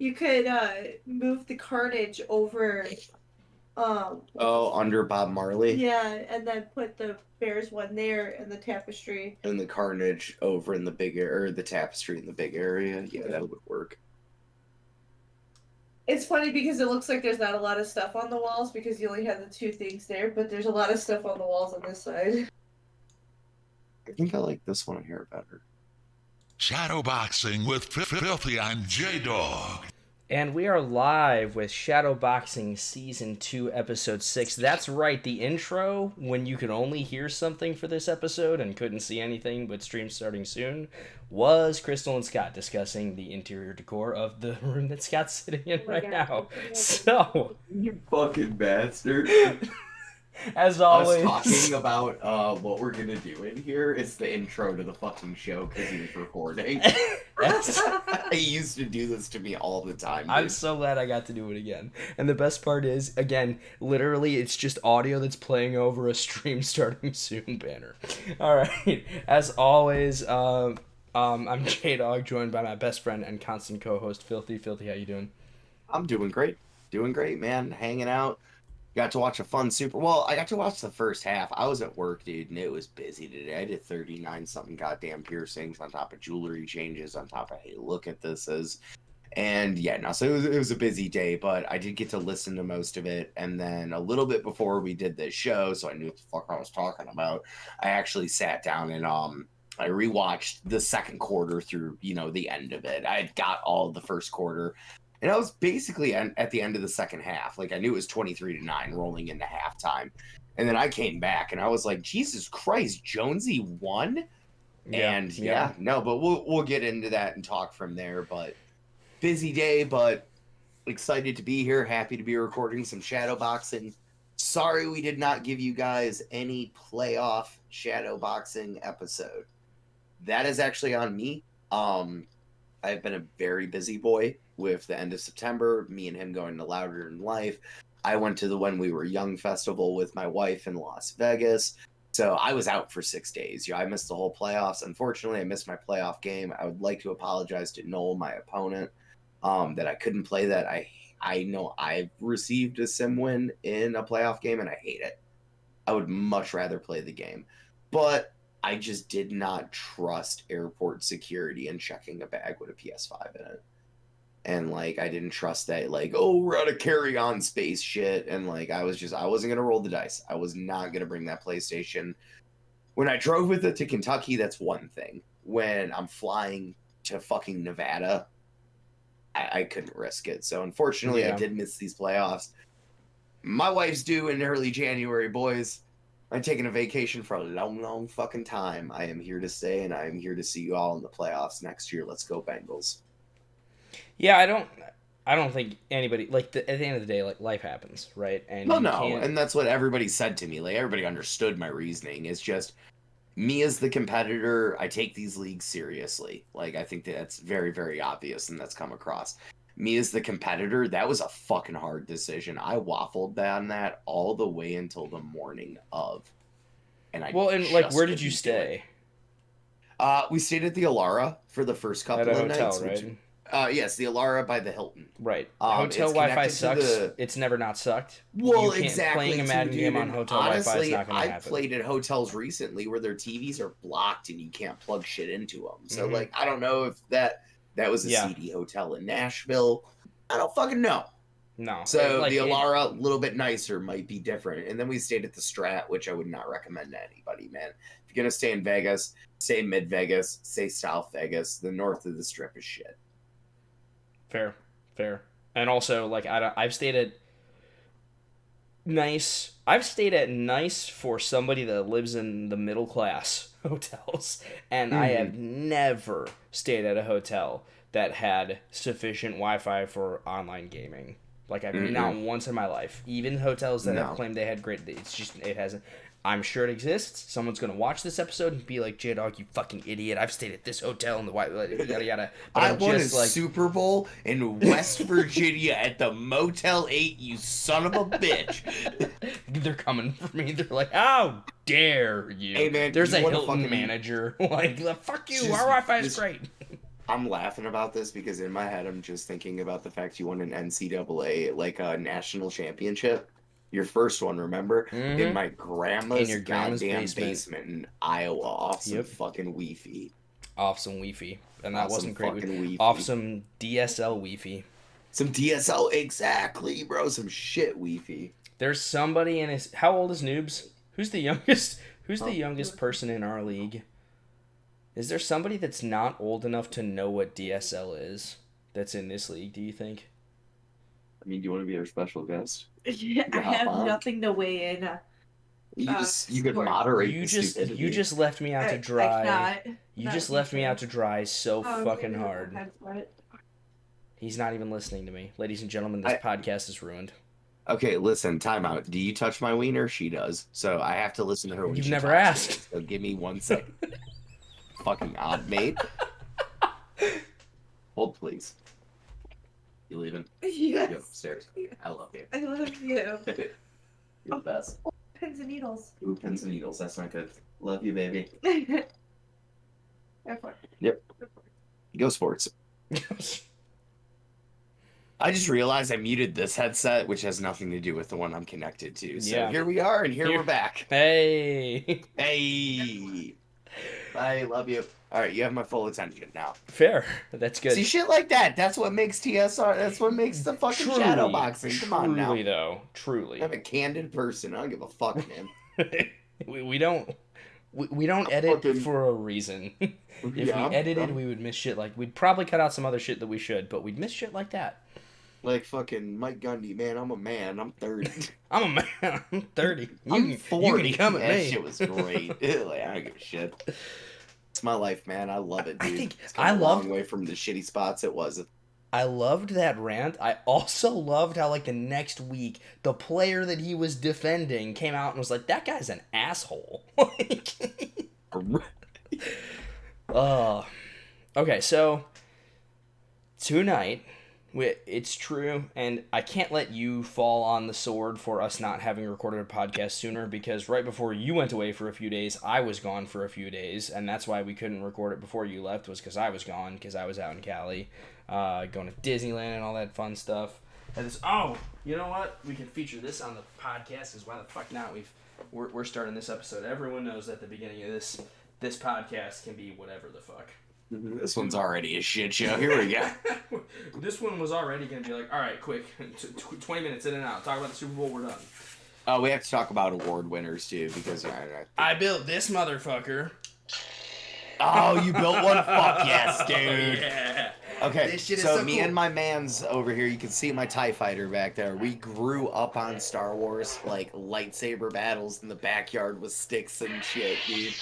You could move the carnage over. Oh, under Bob Marley. Yeah, and then put the Bears one there in the tapestry. And the carnage over in the big area, or the tapestry in the big area. Yeah, that would work. It's funny because it looks like there's not a lot of stuff on the walls because you only have the two things there, but there's a lot of stuff on the walls on this side. I think I like this one here better. Shadowboxing with Filthy, I'm J-Dog. And we are live with Shadowboxing Season 2, Episode 6. That's right, the intro, when you could only hear something for this episode and couldn't see anything but stream starting soon, was Crystal and Scott discussing the interior decor of the room that Scott's sitting in right now. So, You fucking bastard. as always... Us talking about what we're gonna do in here is the intro to the fucking show because he was recording. He used to do this to me all the time, dude. I'm so glad I got to do it again. And the best part is, again, literally it's just audio that's playing over a stream starting soon banner. Alright, as always, I'm J-Dog, joined by my best friend and constant co-host, Filthy. Filthy, how you doing? I'm doing great. Doing great, man. Hanging out. Got to watch a fun Super... Well, I got to watch the first half. I was at work, dude, and it was busy today. I did 39-something goddamn piercings on top of jewelry changes, on top of, hey, look at this as... And, yeah, no, so it was a busy day, but I did get to listen to most of it. And then a little bit before we did this show, so I knew what the fuck I was talking about, I actually sat down and I rewatched the second quarter through, the end of it. I had got all of the first quarter. And I was basically at the end of the second half. Like, I knew it was 23-9 rolling into halftime. And then I came back and I was like, Jesus Christ, Jonesy won? Yeah. No, but we'll get into that and talk from there. But busy day, but excited to be here. Happy to be recording some Shadowboxing. Sorry we did not give you guys any playoff Shadowboxing episode. That is actually on me. I've been a very busy boy with the end of September, me and him going to Louder in Life. I went to the When We Were Young festival with my wife in Las Vegas. So I was out for 6 days. I missed the whole playoffs. Unfortunately, I missed my playoff game. I would like to apologize to Noel, my opponent, that I couldn't play that. I know I've received a sim win in a playoff game, and I hate it. I would much rather play the game. But I just did not trust airport security and checking a bag with a PS5 in it. And, I didn't trust that, we're out of carry-on space shit. And, I wasn't going to roll the dice. I was not going to bring that PlayStation. When I drove with it to Kentucky, that's one thing. When I'm flying to fucking Nevada, I couldn't risk it. So, unfortunately, I did miss these playoffs. My wife's due in early January, boys. I'm taking a vacation for a long, long fucking time. I am here to stay, and I am here to see you all in the playoffs next year. Let's go, Bengals. Yeah, I don't think anybody, at the end of the day, life happens, right? And no, and that's what everybody said to me. Everybody understood my reasoning. It's just, me as the competitor, I take these leagues seriously. I think that's very, very obvious, and that's come across. Me as the competitor, that was a fucking hard decision. I waffled on that all the way until the morning of. And where did you stay? We stayed at the Alara for the first couple of nights. At a hotel, right? Yes, the Alara by the Hilton. Right. Hotel Wi-Fi sucks. It's never not sucked. Well, exactly. Playing a Madden game on hotel Wi-Fi is not going to happen. I've played at hotels recently where their TVs are blocked and you can't plug shit into them. So, I don't know if that was a seedy hotel in Nashville. I don't fucking know. No. So, the Alara, a little bit nicer, might be different. And then we stayed at the Strat, which I would not recommend to anybody, man. If you're going to stay in Vegas, stay mid-Vegas, stay South Vegas. The north of the Strip is shit. Fair. And also, I've stayed at nice. I've stayed at nice for somebody that lives in the middle class hotels, and I have never stayed at a hotel that had sufficient Wi-Fi for online gaming. I've not once in my life. Even hotels that have claimed they had great, it hasn't. I'm sure it exists. Someone's going to watch this episode and be like, J-Dog, you fucking idiot. I've stayed at this hotel in the white, yada, yada. But I won a Super Bowl in West Virginia at the Motel 8, you son of a bitch. They're coming for me. They're like, how dare you? Hey, man, there's you a wanna Hilton fucking... manager. Fuck you. Our Wi-Fi is great. I'm laughing about this because in my head I'm just thinking about the fact you won an NCAA, like a national championship. Your first one, remember? In Mm-hmm. my In grandma's your grandma's goddamn basement. in Iowa off some Yep. fucking Wi-Fi. Off some Wi-Fi. And that Off some wasn't great. fucking Wi-Fi. Off some DSL Wi-Fi. Some DSL, exactly, bro. Some shit Wi-Fi. There's somebody in his... How old is Noobs? Who's the youngest? Who's the Oh. youngest person in our league? Is there somebody that's not old enough to know what DSL is that's in this league, do you think? I mean, do you want to be our special guest? I hop have on. nothing to weigh in. You could Sorry. moderate You the just stupidity. you just left me out to I dry. cannot. You Not just left me future. out to dry so Oh, fucking okay, hard. I'm sorry. He's not even listening to me. Ladies and gentlemen, this podcast is ruined. Okay, listen, time out. Do you touch my wiener? She does. So I have to listen to her when You've she never talks to me. asked. So give me 1 second. Fucking odd mate. Hold, please. You leaving? Yes. Go upstairs. I love you. I love you. You're the best. Pins and needles. Ooh, pins and needles. That's not good. Love you, baby. Have fun. Yep. Go sports. I just realized I muted this headset, which has nothing to do with the one I'm connected to. So Yeah. here we are, and here Here- we're back. Hey. Hey. Bye. Love you. All right, you have my full attention now. Fair. That's good. See, shit like that. That's what makes TSR. That's what makes the fucking shadowboxing. Come on now. Truly, though. Truly. I'm a candid person. I don't give a fuck, man. we don't edit Fucking- for a reason. If Yeah, we edited, we would miss shit like... We'd probably cut out some other shit that we should, but we'd miss shit like that. Like fucking Mike Gundy, man. I'm a man. I'm 30. I'm a man. I'm 30. I'm 40. You can come at that me. shit was great. Like, I don't give a shit. It's my life, man. I love it, dude. I think It's come a long way from the shitty spots it was. I loved that rant. I also loved how, like, the next week, the player that he was defending came out and was like, that guy's an asshole. Okay, so tonight, it's true, and I can't let you fall on the sword for us not having recorded a podcast sooner, because right before you went away for a few days, I was gone for a few days, and that's why we couldn't record it before you left, was because I was gone, because I was out in Cali, going to Disneyland and all that fun stuff. And you know what? We can feature this on the podcast, because why the fuck not? We're starting this episode. Everyone knows that the beginning of this podcast can be whatever the fuck. This one's already a shit show. Here we go. This one was already going to be like, all right, quick, 20 minutes in and out. Talk about the Super Bowl, we're done. Oh, we have to talk about award winners, too, because... I built this motherfucker. Oh, you built one? Fuck yes, dude. Yeah. Okay, This shit is so so me cool. and my mans over here, you can see my TIE Fighter back there. We grew up on Star Wars, like, lightsaber battles in the backyard with sticks and shit, dude.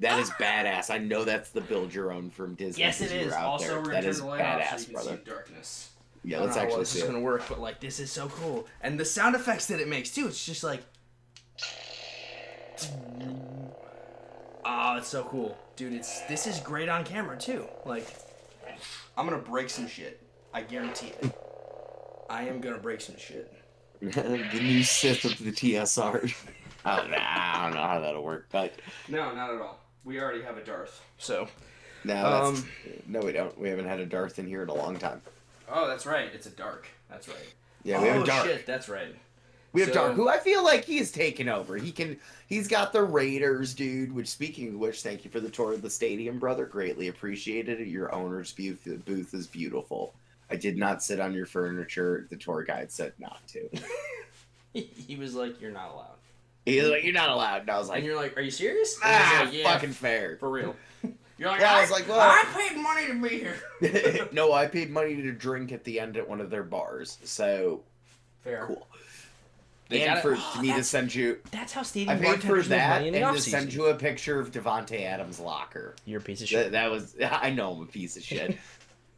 That is badass. I know that's the build your own from Disney. Yes, it 'cause you is. were out Also, there. we're That going to is turn the light off badass, so you can brother. see darkness. Yeah, I let's don't know actually how this see is it. going to work, but, like, this is so cool. And the sound effects that it makes, too, it's just like... Oh, it's so cool. Dude, this is great on camera, too. Like, I'm going to break some shit. I guarantee it. I am going to break some shit. The new Sith of the TSR. I don't know how that'll work, but No, not at all. We already have a Darth, so... no, no, we don't. We haven't had a Darth in here in a long time. Oh, that's right. It's a Dark. That's right. Yeah, we have a Darth. Shit, that's right. We have So- Dark, who I feel like he's taken over. He's got the Raiders, dude. Which, speaking of which, thank you for the tour of the stadium, brother. Greatly appreciated it. Your owner's booth is beautiful. I did not sit on your furniture. The tour guide said not to. He was like, "You're not allowed." He was like, "You're not allowed." And I was like, And you're like, "Are you serious?" And he's like, "Yeah, fucking fair. for real." You're like, Yeah, I was like, well- I paid money to be here. No, I paid money to drink at the end at one of their bars. So Fair. cool. They And gotta- for me to send you, That's how stadium I paid for bartenders make that money in and the to off send season. you a picture of Devontae Adams' locker. You're a piece of shit. That was, I know I'm a piece of shit.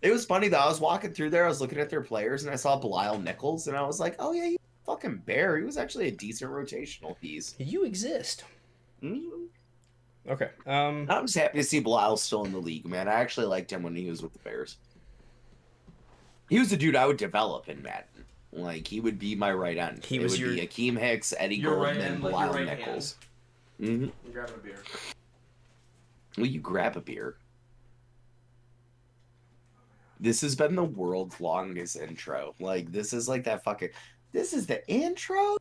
It was funny though. I was walking through there. I was looking at their players, and I saw Belial Nichols, and I was like, "Oh yeah, you fucking bear." He was actually a decent rotational piece. You exist. Mhm. Okay. I'm just happy to see Belial still in the league, man. I actually liked him when he was with the Bears. He was the dude I would develop in Madden. Like, he would be my right end. He it was would your- be Akeem Hicks, Eddie your right Goldman, end, like your Belial right Nichols. Mm-hmm. I'm grabbing a beer. Will you grab a beer? This has been the world's longest intro. Like, this is like that fucking. This is the intro?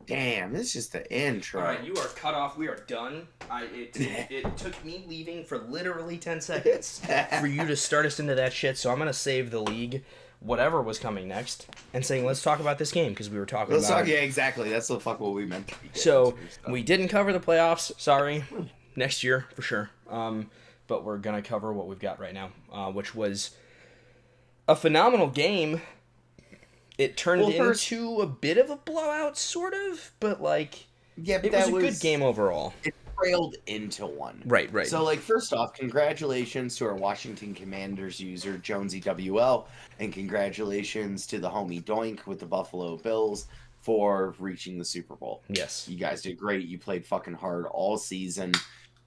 Damn, this is just the intro. All right, you are cut off. We are done. It took me leaving for literally 10 seconds for you to start us into that shit, so I'm going to save the league, whatever was coming next, and saying, let's talk about this game, because we were talking about Yeah, exactly. That's the fuck what we meant to be. So, we didn't cover the playoffs. Sorry. Next year, for sure. But we're going to cover what we've got right now, which was a phenomenal game. It turned into a bit of a blowout, sort of, but, like, yeah, it was a good game overall. It trailed into one. Right. So, like, first off, congratulations to our Washington Commanders user, Jonesy WL, and congratulations to the homie Doink with the Buffalo Bills for reaching the Super Bowl. Yes. You guys did great. You played fucking hard all season.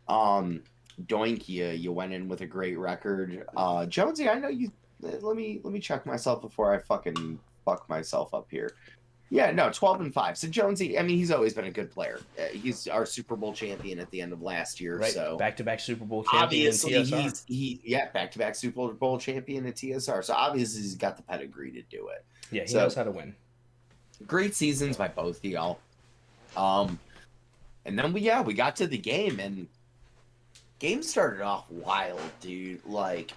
Doink, you went in with a great record. Jonesy, I know you... Let me check myself before I fucking... fuck myself up here. Yeah, no, 12-5. So Jonesy, I mean, he's always been a good player. He's our Super Bowl champion at the end of last year. Right. So back-to-back Super Bowl champion in TSR. Back-to-back Super Bowl champion at TSR. So obviously he's got the pedigree to do it. Yeah, he knows how to win. Great seasons by both of y'all. And then we got to the game, and game started off wild, dude. Like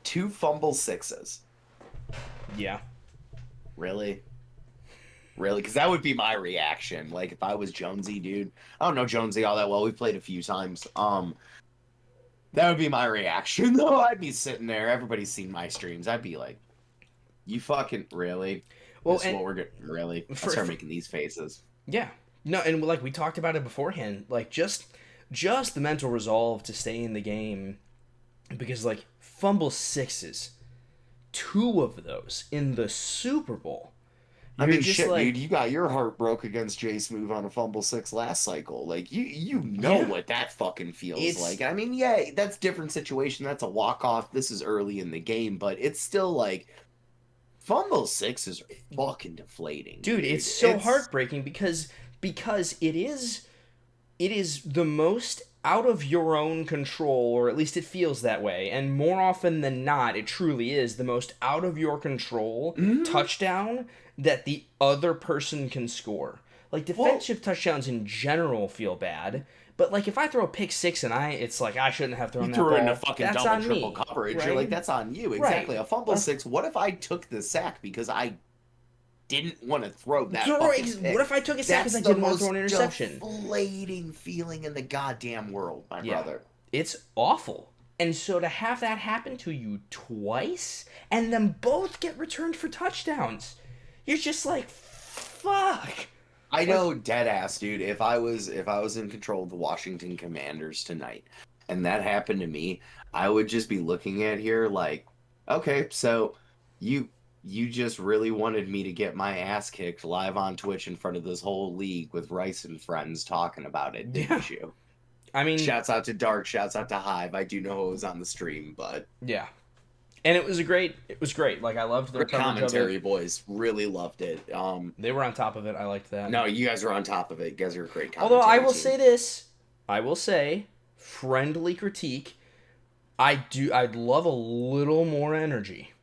2 fumble sixes. Yeah. Really? Because that would be my reaction. Like, if I was Jonesy, dude. I don't know Jonesy all that well. We've played a few times. That would be my reaction, though. I'd be sitting there. Everybody's seen my streams. I'd be like, you fucking, really? Well, this is what we're going to, really? I start making these faces. Yeah. No, and, like, we talked about it beforehand. Like, just the mental resolve to stay in the game. Because, like, fumble sixes... 2 of those in the Super Bowl. I mean, shit, like, dude, you got your heart broke against Jay Smooth on a fumble 6 last cycle. Like, you know what that fucking feels like. I mean, yeah, that's a different situation. That's a walk-off. This is early in the game, but it's still like fumble 6s are fucking deflating. Dude, it's so heartbreaking because it is the most out of your own control, or at least it feels that way, and more often than not, it truly is the most out of your control touchdown that the other person can score. Like, defensive touchdowns in general feel bad, but, like, if I throw a pick 6 and it's like, I shouldn't have thrown that ball. You threw into fucking double, triple coverage. Right? You're like, that's on you. Exactly. Right. A fumble 6, what if I took the sack because I didn't want to throw that fucking pick? What if I took a sack because I didn't want to throw an interception? Deflating feeling in the goddamn world, my brother. It's awful. And so to have that happen to you twice, and then both get returned for touchdowns, you're just like, fuck. I know, dead ass, dude. If I was in control of the Washington Commanders tonight, and that happened to me, I would just be looking at here like, okay, so you just really wanted me to get my ass kicked live on Twitch in front of this whole league with Rice and friends talking about it, didn't you? I mean... Shouts out to Dark, shouts out to Hive. I do know it was on the stream, but... Yeah. And it was great. Like, I loved their commentary, boys. Really loved it. They were on top of it. I liked that. No, you guys were on top of it. You guys are a great commentary Although, I will say this. I will say, friendly critique, I'd love a little more energy.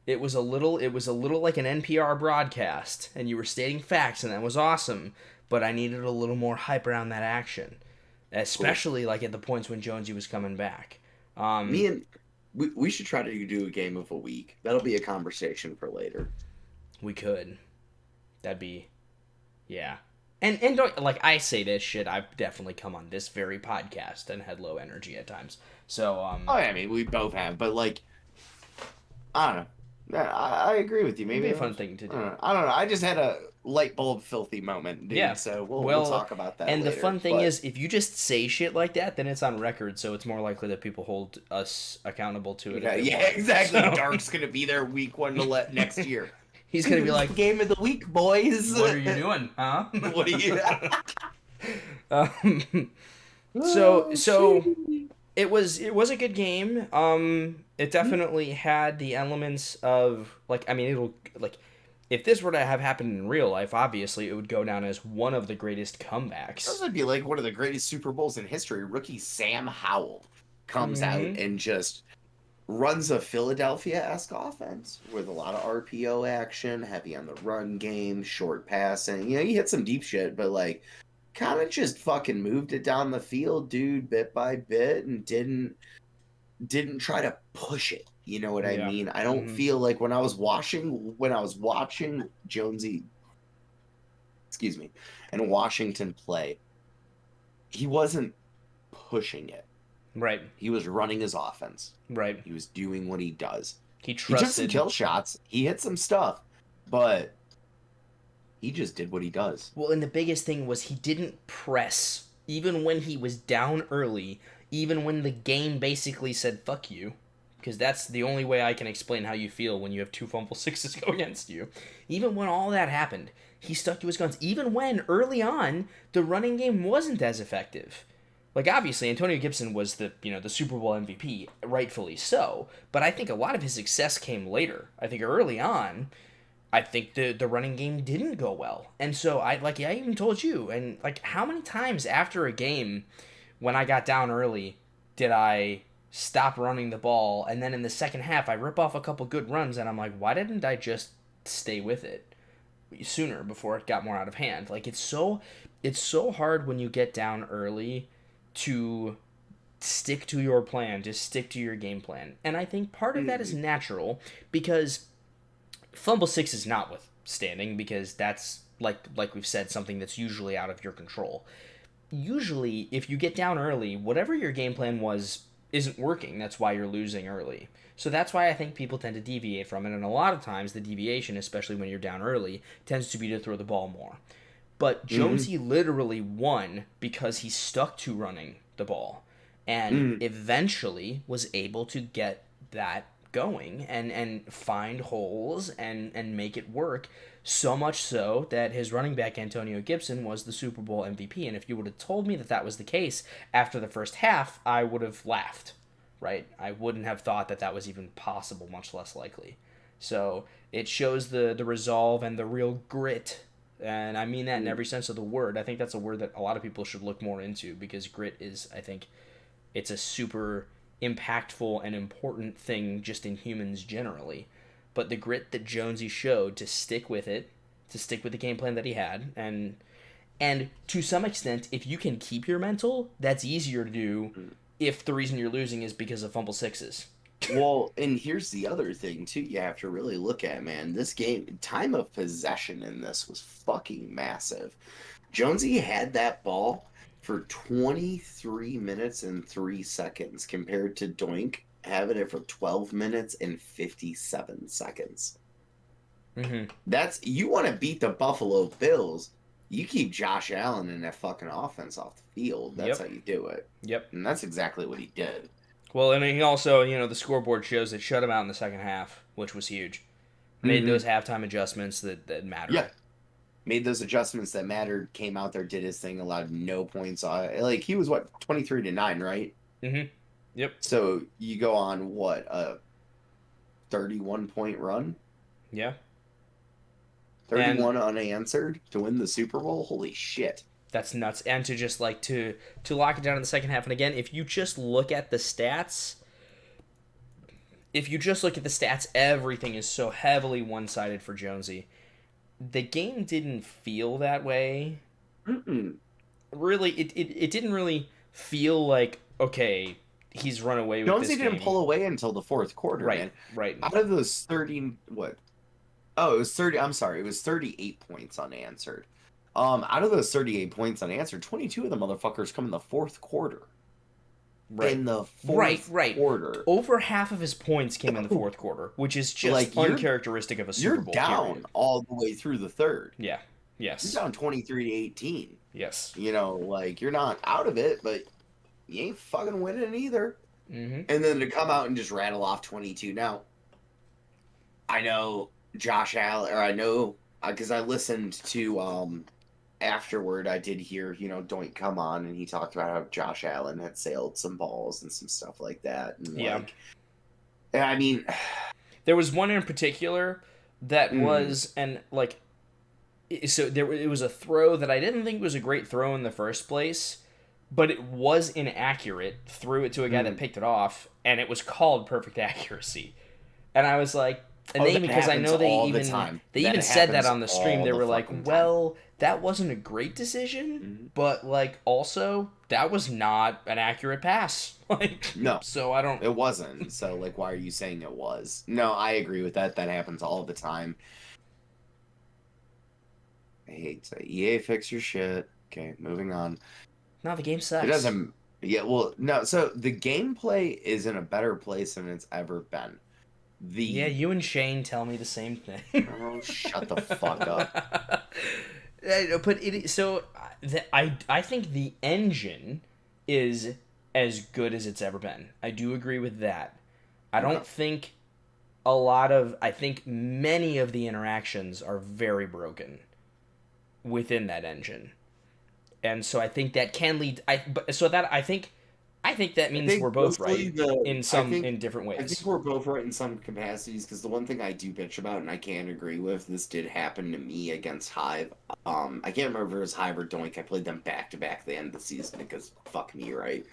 It was a little like an NPR broadcast, and you were stating facts, and that was awesome. But I needed a little more hype around that action, especially like at the points when Jonesy was coming back. We should try to do a game of a week. That'll be a conversation for later. We could. That'd be, yeah. And don't, like, I say this shit, I've definitely come on this very podcast and had low energy at times. So I mean, we both have, but like, I don't know. I agree with you. Maybe a fun thing to do. I don't know. I just had a light bulb filthy moment, dude. Yeah. So we'll talk about that and later. The fun thing is, if you just say shit like that, then it's on record, so it's more likely that people hold us accountable to it. Yeah, exactly. So. Dark's going to be there week 1 to next year. He's going to be like, game of the week, boys. What are you doing, huh? What are you... So it was a good game. It definitely had the elements of, like, I mean, it'll, like, if this were to have happened in real life, obviously it would go down as one of the greatest comebacks. This would be like one of the greatest Super Bowls in history. Rookie Sam Howell comes out and just runs a Philadelphia-esque offense with a lot of RPO action, heavy on the run game, short passing. You know, he hit some deep shit, but like kind of just fucking moved it down the field, dude, bit by bit, and didn't try to push it. You know what I Yeah. mean? I don't feel like when I was watching Jonesy, excuse me, and Washington play, he wasn't pushing it. Right. He was running his offense. Right. He was doing what he does. He He took some trusted. kill shots. He hit some stuff, but he just did what he does. Well, and the biggest thing was he didn't press, even when he was down early, even when the game basically said, fuck you, because that's the only way I can explain how you feel when you have 2 fumble sixes go against you. Even when all that happened, he stuck to his guns, even when early on the running game wasn't as effective. Like, obviously, Antonio Gibson was the Super Bowl MVP, rightfully so, but I think a lot of his success came later. I think early on, I think the running game didn't go well. And so I even told you, and like, how many times after a game when I got down early did I stop running the ball, and then in the second half I rip off a couple good runs and I'm like, why didn't I just stay with it sooner before it got more out of hand? Like, it's so hard when you get down early to stick to your plan, to stick to your game plan. And I think part of that is natural, because fumble six is notwithstanding, because that's like we've said, something that's usually out of your control. Usually, if you get down early, whatever your game plan was isn't working. That's why you're losing early. So that's why I think people tend to deviate from it, and a lot of times the deviation, especially when you're down early, tends to be to throw the ball more. But Jonesy literally won because he stuck to running the ball, and eventually was able to get that going and find holes and make it work, so much so that his running back Antonio Gibson was the Super Bowl MVP. And if you would have told me that was the case after the first half, I would have laughed, right? I wouldn't have thought that was even possible, much less likely. So it shows the resolve and the real grit, and I mean that in every sense of the word. I think that's a word that a lot of people should look more into, because grit is, I think, it's a super impactful and important thing just in humans generally. But the grit that Jonesy showed to stick with it, to stick with the game plan that he had, and to some extent, if you can keep your mental, that's easier to do if the reason you're losing is because of fumble sixes. Well, and here's the other thing too you have to really look at, man. This game, time of possession in this was fucking massive. Jonesy had that ball for 23 minutes and 3 seconds compared to Doink having it for 12 minutes and 57 seconds. That's, you want to beat the Buffalo Bills, you keep Josh Allen in that fucking offense off the field. That's how you do it. Yep. And that's exactly what he did. Well, and he also, the scoreboard shows that shut him out in the second half, which was huge. Made those halftime adjustments that mattered. Yeah. Made those adjustments that mattered, came out there, did his thing, allowed no points. Like, he was, 23-9, right? Yep. So you go on, a 31-point run? Yeah. 31 unanswered to win the Super Bowl? Holy shit. That's nuts. And to just, to lock it down in the second half. And again, if you just look at the stats, everything is so heavily one-sided for Jonesy. The game didn't feel that way. Really, it didn't really feel like, okay, he's run away with Jonesy this game. didn't pull away until the fourth quarter, man. Right. Out of those 30, Oh, it was 30, I'm sorry, it was 38 points unanswered. Out of those 38 points unanswered, 22 of the motherfuckers come in the fourth quarter. Right. In the fourth quarter. Over half of his points came in the fourth quarter, which is just uncharacteristic of a Super Bowl. You're down period. all the way through the third. Yeah. Yes. You're down 23-18. Yes. You're not out of it, but you ain't fucking winning either. And then to come out and just rattle off 22. Now, I know Josh Allen, because I listened to, afterward, I did hear, Doink come on, and he talked about how Josh Allen had sailed some balls and some stuff like that. And I mean, there was one in particular that was, so it was a throw that I didn't think was a great throw in the first place, but it was inaccurate, threw it to a guy that picked it off, and it was called perfect accuracy. And I was like, and they, because I know they even said that on the stream. They were like, well, that wasn't a great decision, but like also that was not an accurate pass. Like, no, so I don't. It wasn't. So like, why are you saying it was? No, I agree with that. That happens all the time. I hate to say EA, fix your shit. Okay, moving on. No, the game sucks. It doesn't. Yeah, well, no. So the gameplay is in a better place than it's ever been. Yeah, you and Shane tell me the same thing. Oh, shut the fuck up. But I think the engine is as good as it's ever been. I do agree with that. I don't think I think many of the interactions are very broken within that engine. And so I think that can lead I think that means we're both right in different ways. I think we're both right in some capacities, because the one thing I do bitch about and I can't agree with, this did happen to me against Hive. I can't remember if it was Hive or Doink. I played them back to back at the end of the season because fuck me, right?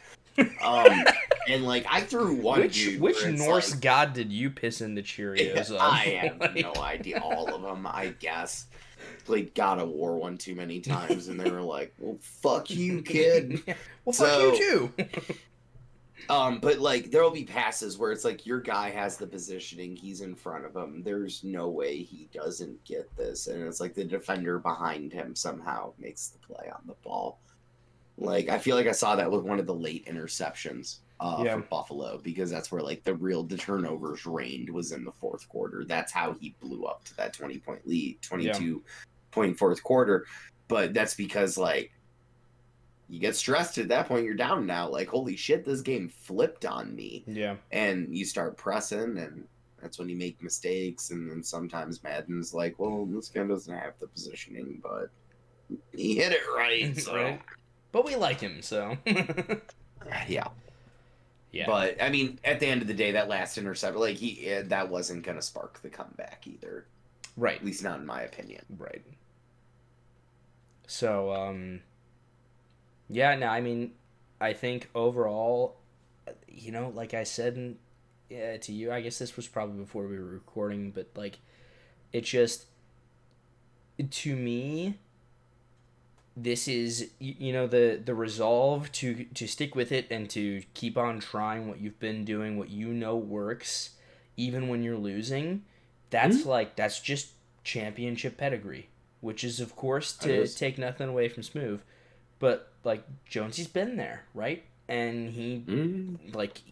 And like I threw one which Norse god did you piss in the Cheerios of? I have no idea. All of them, I guess. Played God of War one too many times, and they were like, "Well, fuck you, kid." Well, fuck you too. But like there'll be passes where it's like your guy has the positioning, he's in front of him. There's no way he doesn't get this, and it's like the defender behind him somehow makes the play on the ball. Like I feel like I saw that with one of the late interceptions for Buffalo, because that's where like the turnovers reigned was in the fourth quarter. That's how he blew up to that 20-point lead, 22-point fourth quarter. But that's because like you get stressed at that point, you're down now. Like, holy shit, this game flipped on me. Yeah. And you start pressing, and that's when you make mistakes. And then sometimes Madden's like, well, this guy doesn't have the positioning, but he hit it right. So. Right. But we like him, so. Yeah. Yeah. But, I mean, at the end of the day, that last intercept, like, that wasn't going to spark the comeback either. Right. At least not in my opinion. Right. So, yeah, no, I mean, I think overall, you know, like I said to you, I guess this was probably before we were recording, but, like, it just, to me, this is, you know, the resolve to stick with it and to keep on trying what you've been doing, what you know works, even when you're losing. That's that's just championship pedigree, which is, of course, to take nothing away from Smooth. But, like, Jonesy's been there, right? And he,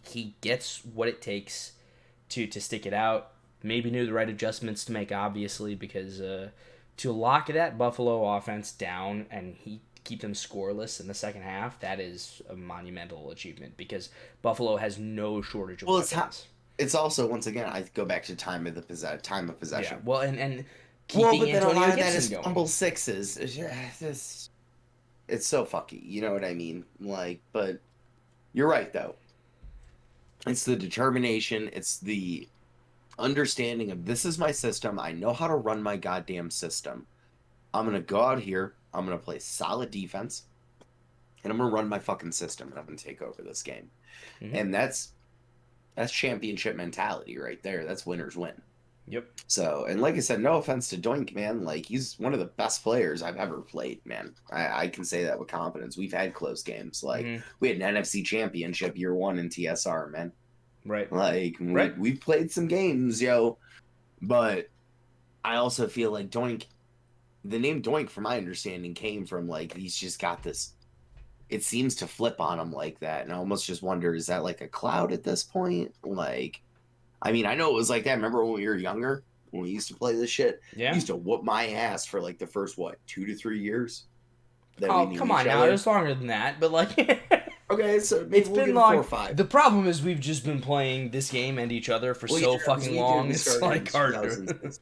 he gets what it takes to stick it out. Maybe knew the right adjustments to make, obviously, because to lock that Buffalo offense down and keep them scoreless in the second half, that is a monumental achievement, because Buffalo has no shortage of weapons. It's also, once again, I go back to time of possession. Yeah, well, and keeping Antonio Gibson going. Fumble sixes. It's so fucky, you know what I mean? Like, but you're right, though. It's the determination. It's the understanding of, this is my system. I know how to run my goddamn system. I'm going to go out here. I'm going to play solid defense. And I'm going to run my fucking system. And I'm going to take over this game. Mm-hmm. And that's championship mentality right there. That's winners win. Yep. So, and like I said, no offense to Doink, man. Like, he's one of the best players I've ever played, man. I can say that with confidence. We've had close games. Like, we had an NFC championship year one in TSR, man. Right. Like, we've played some games, yo. But I also feel like Doink, the name Doink, from my understanding, came from, like, he's just got this, it seems to flip on him like that. And I almost just wonder, is that like a cloud at this point? Like, I mean, I know it was like that. Remember when we were younger, when we used to play this shit? Yeah. We used to whoop my ass for like the first, 2 to 3 years? Oh, come on now. It was longer than that, but like... Okay, so maybe we'll give it 4 or 5. The problem is we've just been playing this game and each other for so fucking long. It's like hard to...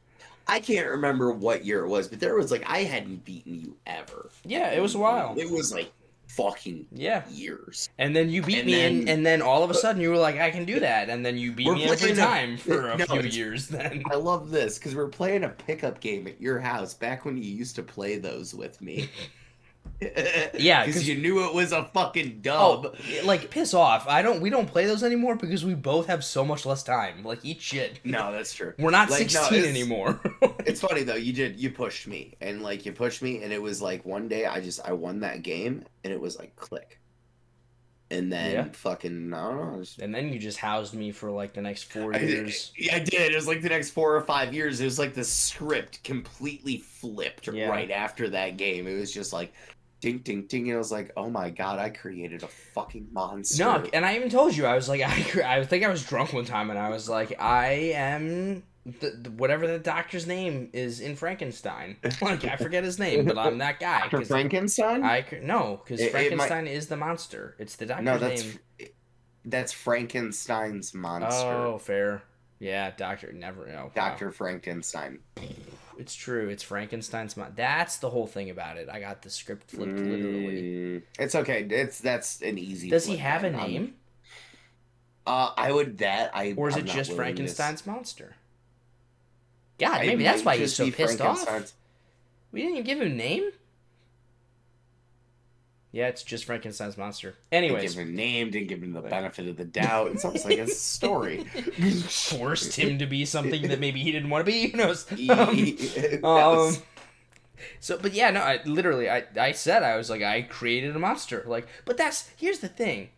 I can't remember what year it was, but there was like, I hadn't beaten you ever. Yeah, it was a while. It was like fucking years. And then you beat me, and then all of a sudden you were like, I can do that. And then you beat me every time for a few years then. I love this, because we're playing a pickup game at your house back when you used to play those with me. Yeah, because you knew it was a fucking Oh, dub. like piss off. We don't play those anymore because we both have so much less time. Like eat shit. No, that's true. We're not Like, no, 16 anymore. It's funny though. You pushed me, and like you pushed me, and it was like one day I won that game, and it was like click, and then Yeah. fucking I don't know. And then you just housed me for like the next 4 I years. did. It was like the next 4 or 5 years. It was like the script completely flipped Yeah. right after that game. It was just like ding, ding, ding. And I was like, oh my god, I created a fucking monster. No, and I even told you I was like I think I was drunk one time and I was like I am whatever the doctor's name is in Frankenstein. Like I forget his name, but I'm that guy. Dr. Frankenstein? No, because Frankenstein is the monster. It's the doctor's name. That's Frankenstein's monster. Oh, fair. Yeah, Doctor never know. Dr. Frankenstein. It's true. It's Frankenstein's monster. That's the whole thing about it. I got the script flipped literally. It's okay. That's an easy. Does he flip, have a man. name? Or Or is it just Frankenstein's monster? God, maybe that's why he's so pissed off. We didn't even give him a name? Yeah, it's just Frankenstein's monster. Anyways. Didn't give him a name, didn't give him the benefit of the doubt. It's almost like a story. Forced him to be something that maybe he didn't want to be. Who knows? So, but yeah, no, I said, I was like, I created a monster. Like, but here's the thing.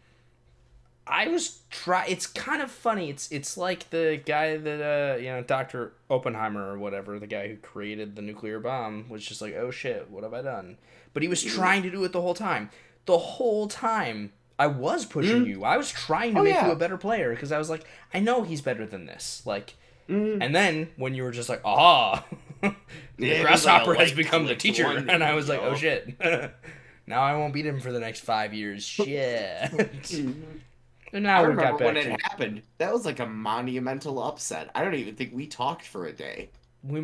It's kind of funny. It's like the guy that, Dr. Oppenheimer or whatever, the guy who created the nuclear bomb was just like, oh shit, what have I done? But he was trying to do it the whole time. The whole time, I was pushing you. I was trying to make you a better player because I was like, I know he's better than this. Like, and then when you were just like, the grasshopper has become the teacher, and I was like, oh shit, now I won't beat him for the next 5 years. Shit. And now I we remember got back when to it happened. That was like a monumental upset. I don't even think we talked for a day. we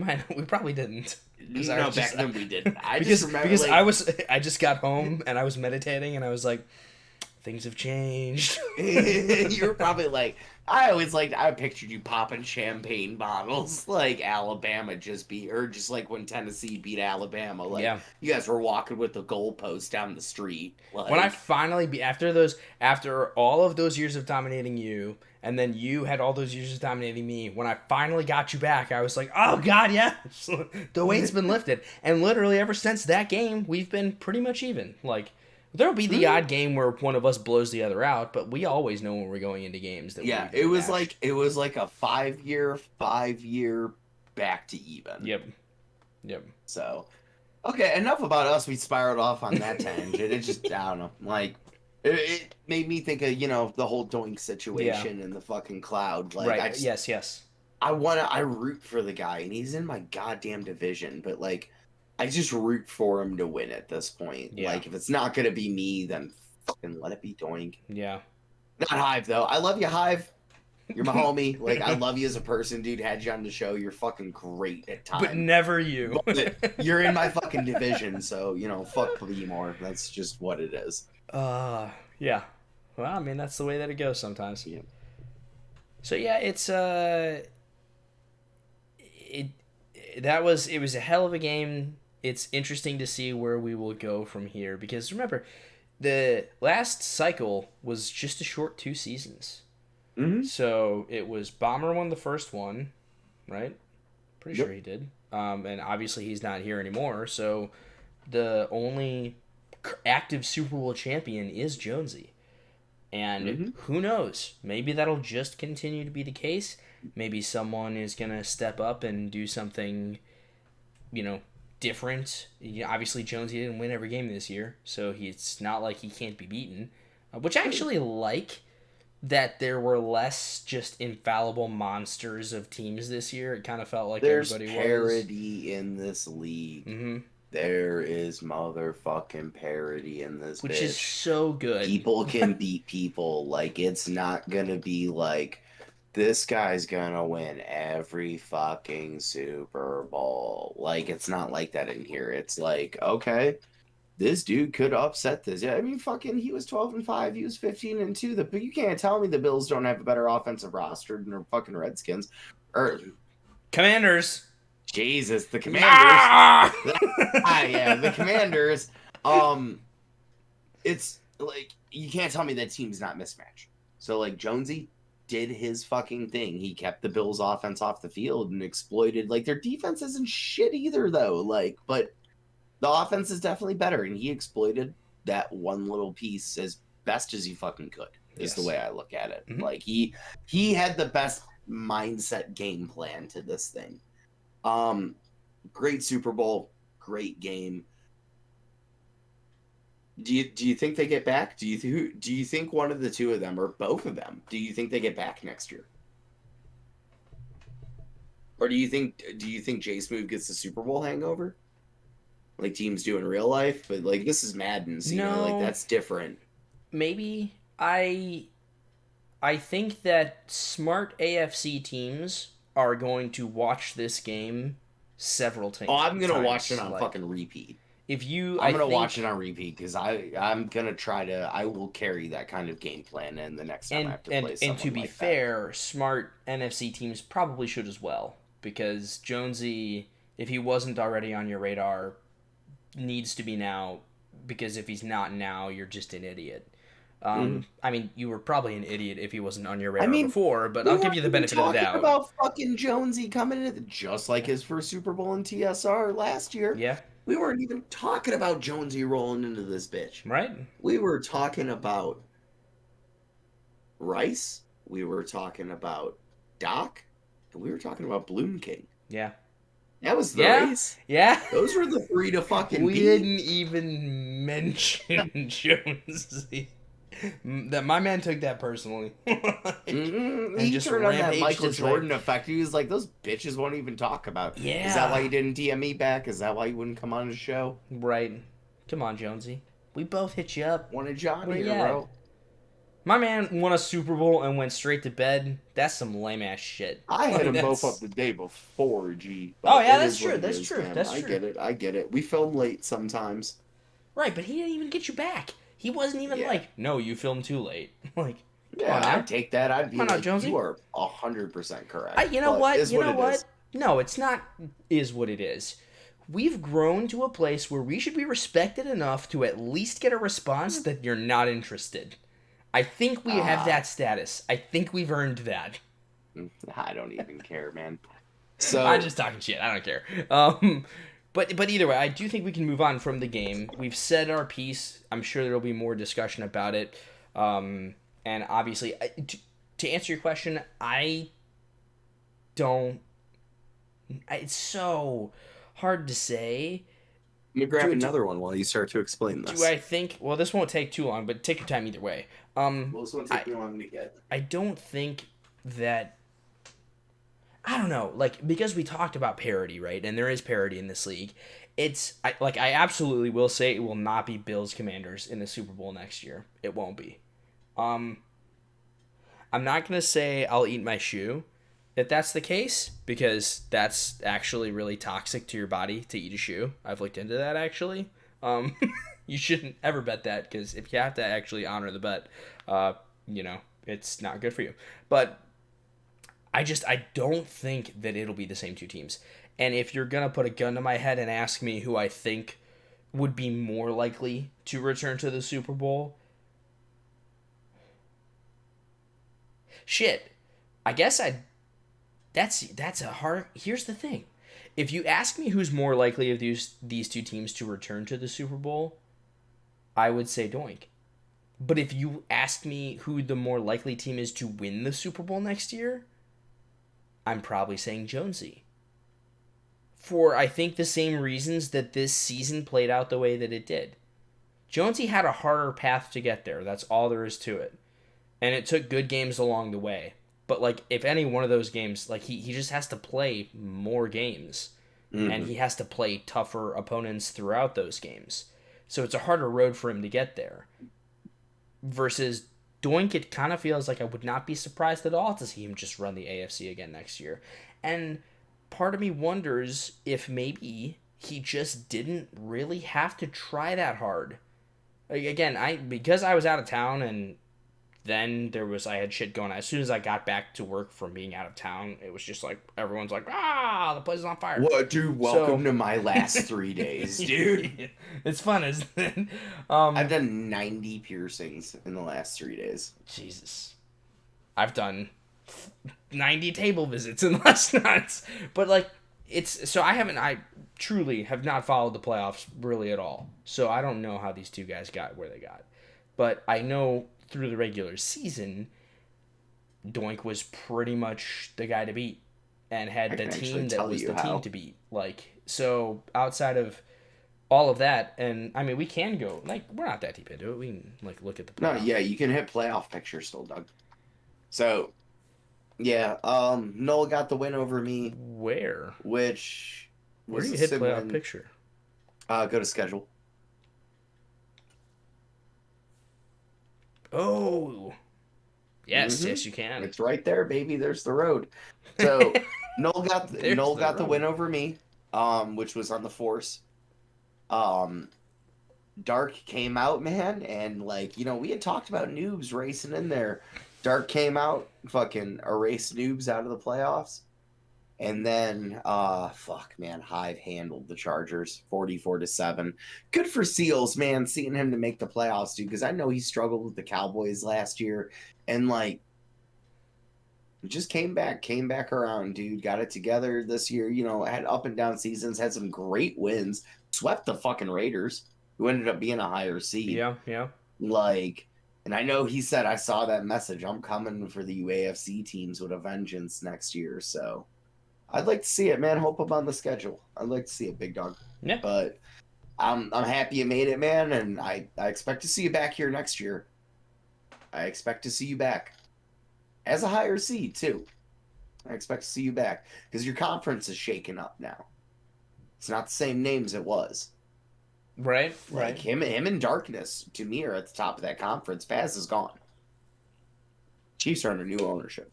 probably didn't. No, back then we didn't. I because just remember I just got home and I was meditating and I was like, things have changed. you were probably like, I pictured you popping champagne bottles like Alabama or just like when Tennessee beat Alabama. Like, yeah. You guys were walking with the goalpost down the street. Like, when I finally after all of those years of dominating you, and then you had all those years of dominating me, when I finally got you back, I was like, oh god, yes, the weight's been lifted. And literally ever since that game, we've been pretty much even. Like, there'll be the odd game where one of us blows the other out, but we always know when we're going into games that it was like a 5 year back to even. Yep. So, okay, enough about us. We spiraled off on that tangent. It just, I don't know, like, it made me think of, the whole Doink situation and the fucking cloud. Like, right, yes. I root for the guy, and he's in my goddamn division, but, like, I just root for him to win at this point. Yeah. Like, if it's not going to be me, then fucking let it be Doink. Yeah. Not Hive, though. I love you, Hive. You're my homie. Like, I love you as a person, dude. Had you on the show. You're fucking great at times. But never you. You're in my fucking division, so, fuck me more. That's just what it is. Yeah. Well, I mean, that's the way that it goes sometimes. Yeah. So, yeah, it was a hell of a game. It's interesting to see where we will go from here because remember, the last cycle was just a short 2 seasons. Mm-hmm. So it was Bomber won the first one, right? Pretty sure he did. And obviously he's not here anymore. So the only active Super Bowl champion is Jonesy. And who knows? Maybe that'll just continue to be the case. Maybe someone is going to step up and do something, different. Obviously, Jonesy didn't win every game this year, so it's not like he can't be beaten. Which I actually like that there were less just infallible monsters of teams this year. It kind of felt like everybody was. There's parity in this league. Mm-hmm. There is motherfucking parity in this Which bitch. is so good. People can beat people. Like, it's not gonna be like, this guy's gonna win every fucking Super Bowl. Like, it's not like that in here. It's like, okay, this dude could upset this. Yeah, I mean, fucking, he was 12-5, he was 15-2. But you can't tell me the Bills don't have a better offensive roster than the fucking Redskins. Or Commanders. Jesus, the Commanders. Yeah, the Commanders. It's like you can't tell me that team's not mismatched. So like Jonesy did his fucking thing. He kept the Bills offense off the field and exploited like their defense isn't shit either though. Like, but the offense is definitely better, and he exploited that one little piece as best as he fucking could. Is the way I look at it. Mm-hmm. Like he had the best mindset game plan to this thing. Great Super Bowl, great game. Do you think they get back? Do you think one of the two of them or both of them? Do you think they get back next year? Or do you think Jay Smooth gets the Super Bowl hangover? Like teams do in real life, but like this is Madden, so you know, like that's different. Maybe I think that smart AFC teams are going to watch this game several times. Oh, I'm gonna watch it on fucking repeat. I'm gonna watch it on repeat because I'm gonna try to. I will carry that kind of game plan in the next time I have to play someone. And to be fair, smart NFC teams probably should as well, because Jonesy, if he wasn't already on your radar, needs to be now, because if he's not now, you're just an idiot. I mean, you were probably an idiot if he wasn't on your radar before, but I'll give you the benefit of the doubt. About fucking Jonesy coming in just like his first Super Bowl in TSR last year. Yeah. We weren't even talking about Jonesy rolling into this bitch. Right. We were talking about Rice. We were talking about Doc. And we were talking about Bloom King. Yeah. That was the race. Yeah. Those were the three to fucking We beat. didn't even mention Jonesy. That my man took that personally. He just turned on that Michael Jordan effect. He was like, "Those bitches won't even talk about." Yeah. Is that why you didn't DM me back? Is that why you wouldn't come on the show? Right. Come on, Jonesy. We both hit you up. Want a job here, bro? My man won a Super Bowl and went straight to bed. That's some lame ass shit. I had them both up the day before, G. Oh yeah, that's true. That's true. That's true. I get it. We film late sometimes. Right, but he didn't even get you back. He wasn't even like, no, you filmed too late. Like, yeah, I'd take that. I'd be like, Jonesy. You are 100% correct. You know what? No, it's not. Is what it is. We've grown to a place where we should be respected enough to at least get a response that you're not interested. I think we have that status. I think we've earned that. I don't even care, man. So I'm just talking shit. I don't care. But either way, I do think we can move on from the game. We've said our piece. I'm sure there will be more discussion about it. And obviously, to answer your question, I don't. It's so hard to say. Let me grab another one while you start to explain this. Do I think? Well, this won't take too long, but take your time either way. Well, this won't take too long to get. I don't think that. I don't know, like, because we talked about parity, right? And there is parity in this league. I absolutely will say it will not be Bills Commanders in the Super Bowl next year. It won't be. I'm not going to say I'll eat my shoe if that's the case, because that's actually really toxic to your body to eat a shoe. I've looked into that, actually. You shouldn't ever bet that, because if you have to actually honor the bet, it's not good for you. But I don't think that it'll be the same two teams. And if you're going to put a gun to my head and ask me who I think would be more likely to return to the Super Bowl, shit, I guess that's a hard. Here's the thing. If you ask me who's more likely of these two teams to return to the Super Bowl, I would say Doink. But if you ask me who the more likely team is to win the Super Bowl next year, I'm probably saying Jonesy. For, I think, the same reasons that this season played out the way that it did. Jonesy had a harder path to get there. That's all there is to it. And it took good games along the way. But, like, if any one of those games, like, he just has to play more games. Mm-hmm. And he has to play tougher opponents throughout those games. So it's a harder road for him to get there. Versus Doink, it kind of feels like I would not be surprised at all to see him just run the AFC again next year. And part of me wonders if maybe he just didn't really have to try that hard. Again, because I was out of town and then I had shit going on. As soon as I got back to work from being out of town, it was just like everyone's like, the place is on fire. What, dude? Welcome to my last 3 days, dude. It's fun, isn't it? I've done 90 piercings in the last 3 days. Jesus. I've done 90 table visits in the last months. But like, I truly have not followed the playoffs really at all. So I don't know how these two guys got where they got. But I know through the regular season, Doink was pretty much the guy to beat and had the team that was the team to beat. Like, so outside of all of that, and I mean, we can go, like, we're not that deep into it. We can, like, look at the playoffs. No, yeah, you can hit playoff pictures still, Doug. So, yeah, Noel got the win over me. Where? Which Where was do you hit playoff picture? Go to schedule. Oh, yes, yes, you can. It's right there, baby. There's the road. So Noel got the win over me, which was on the Force. Dark came out, man, and like, you know, we had talked about noobs racing in there. Dark came out, fucking erased noobs out of the playoffs. And then, Hive handled the Chargers 44-7. Good for Seals, man, seeing him to make the playoffs, dude, because I know he struggled with the Cowboys last year. And, like, just came back around, dude. Got it together this year. You know, had up and down seasons, had some great wins. Swept the fucking Raiders, who ended up being a higher seed. Yeah. Like, and I know he said, I saw that message. I'm coming for the UAFC teams with a vengeance next year, so... I'd like to see it, man. Hope I'm on the schedule. I'd like to see it, big dog. Yeah. But I'm happy you made it, man, and I expect to see you back here next year. I expect to see you back. As a higher seed, too. I expect to see you back. Because your conference is shaking up now. It's not the same names it was. Right. Like, him and Darkness, to me, are at the top of that conference. Faz is gone. Chiefs are under new ownership.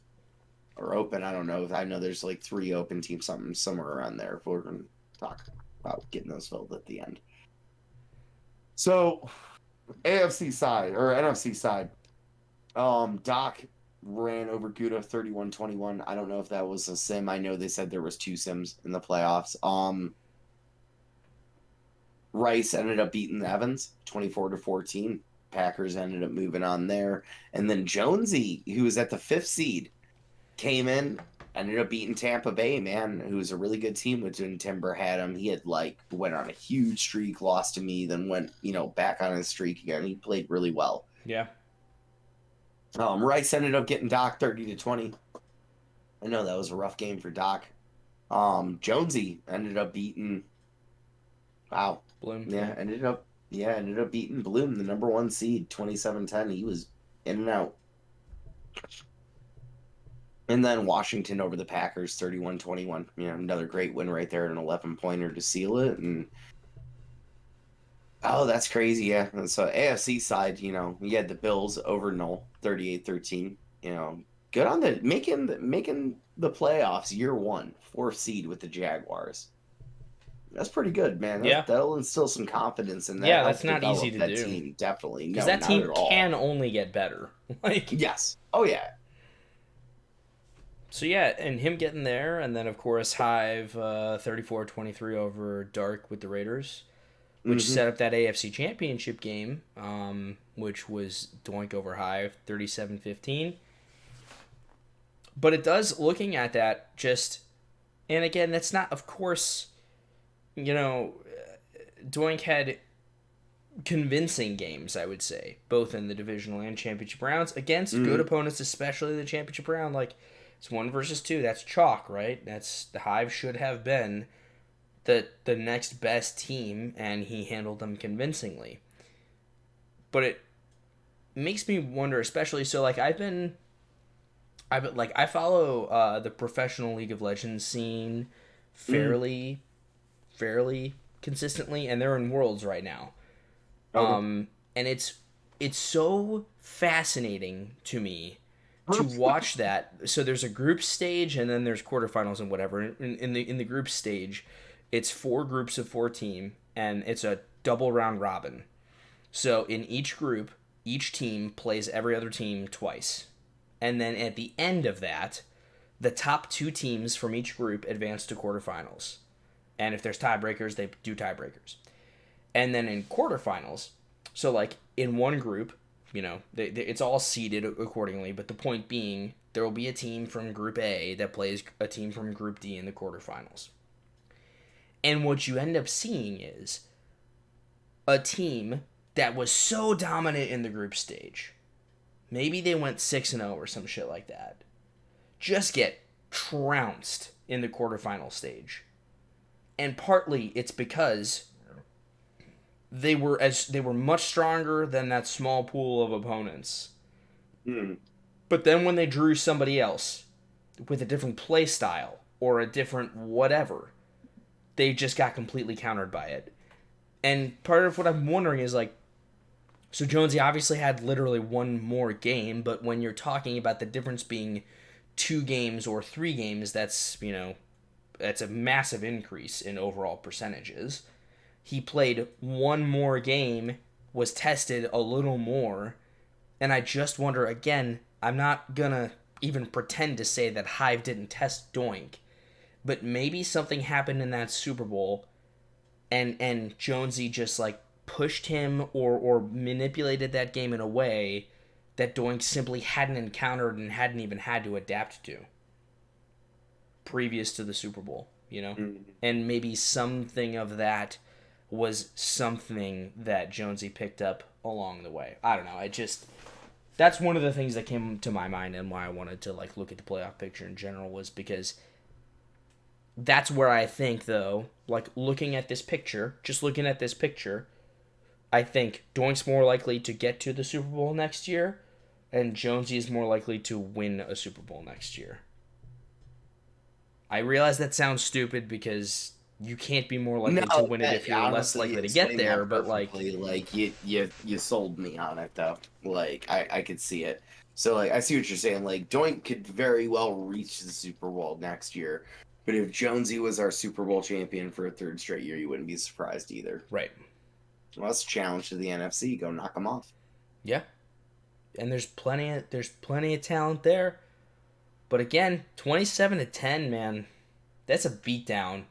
Or open, I don't know. I know there's like 3 open teams, something somewhere around there. If we're going to talk about getting those filled at the end. So, AFC side, or NFC side, Doc ran over Gouda 31-21. I don't know if that was a sim. I know they said there was 2 sims in the playoffs. Rice ended up beating Evans 24-14. Packers ended up moving on there. And then Jonesy, who was at the 5th seed, came in, ended up beating Tampa Bay, man, who was a really good team when Timber had him. He had, like, went on a huge streak, lost to me, then went, you know, back on his streak again. He played really well. Yeah. Rice ended up getting Doc 30-20. I know that was a rough game for Doc. Jonesy ended up beating... Wow. Bloom. Yeah, ended up beating Bloom, the number 1 seed, 27-10. He was in and out. And then Washington over the Packers, 31-21. You know, another great win right there, an 11-pointer to seal it. And oh, that's crazy, yeah. And so AFC side, you know, you had the Bills over Null, 38-13. You know, good on the making the playoffs year 1, 4th seed with the Jaguars. That's pretty good, man. That'll instill some confidence in that. Yeah, that's not easy to do. Team, definitely. Because that team can only get better. Like, yes. Oh yeah. So yeah, and him getting there, and then of course Hive 34-23 over Dark with the Raiders, which set up that AFC Championship game, which was Doink over Hive 37-15. But it does, looking at that, just, and again, that's not, of course, you know, Doink had convincing games, I would say, both in the divisional and championship rounds against good opponents, especially the championship round. Like, it's 1 versus 2. That's chalk, right? That's the Hive should have been the next best team, and he handled them convincingly. But it makes me wonder, especially so. Like I follow the professional League of Legends scene fairly consistently, and they're in Worlds right now. And it's so fascinating to me to watch that. So there's a group stage, and then there's quarterfinals and whatever. In the group stage, it's 4 groups of 4 team, and it's a double round robin. So in each group, each team plays every other team twice. And then at the end of that, the top 2 teams from each group advance to quarterfinals. And if there's tiebreakers, they do tiebreakers. And then in quarterfinals, so like in one group, it's all seeded accordingly, but the point being, there will be a team from Group A that plays a team from Group D in the quarterfinals. And what you end up seeing is a team that was so dominant in the group stage, maybe they went 6-0 or some shit like that, just get trounced in the quarterfinal stage. And partly it's because they were much stronger than that small pool of opponents. But then when they drew somebody else with a different play style or a different whatever, they just got completely countered by it. And part of what I'm wondering is like, so Jonesy obviously had literally one more game, but when you're talking about the difference being 2 games or 3 games, that's a massive increase in overall percentages. He played one more game, was tested a little more, and I just wonder, again, I'm not gonna even pretend to say that Hive didn't test Doink, but maybe something happened in that Super Bowl, and Jonesy just like pushed him or manipulated that game in a way that Doink simply hadn't encountered and hadn't even had to adapt to previous to the Super Bowl, And maybe something of that was something that Jonesy picked up along the way. I don't know. That's one of the things that came to my mind and why I wanted to like look at the playoff picture in general, was because that's where I think, though, like looking at this picture, I think Doink's more likely to get to the Super Bowl next year, and Jonesy is more likely to win a Super Bowl next year. I realize that sounds stupid because you can't be more likely to win it if you're less likely to get there, but like you sold me on it though. Like I could see it. So like I see what you're saying. Like Doink could very well reach the Super Bowl next year, but if Jonesy was our Super Bowl champion for a 3rd straight year, you wouldn't be surprised either. Right. Well, that's a challenge to the NFC. Go knock them off. Yeah. And there's plenty of talent there. But again, 27-10, man, that's a beatdown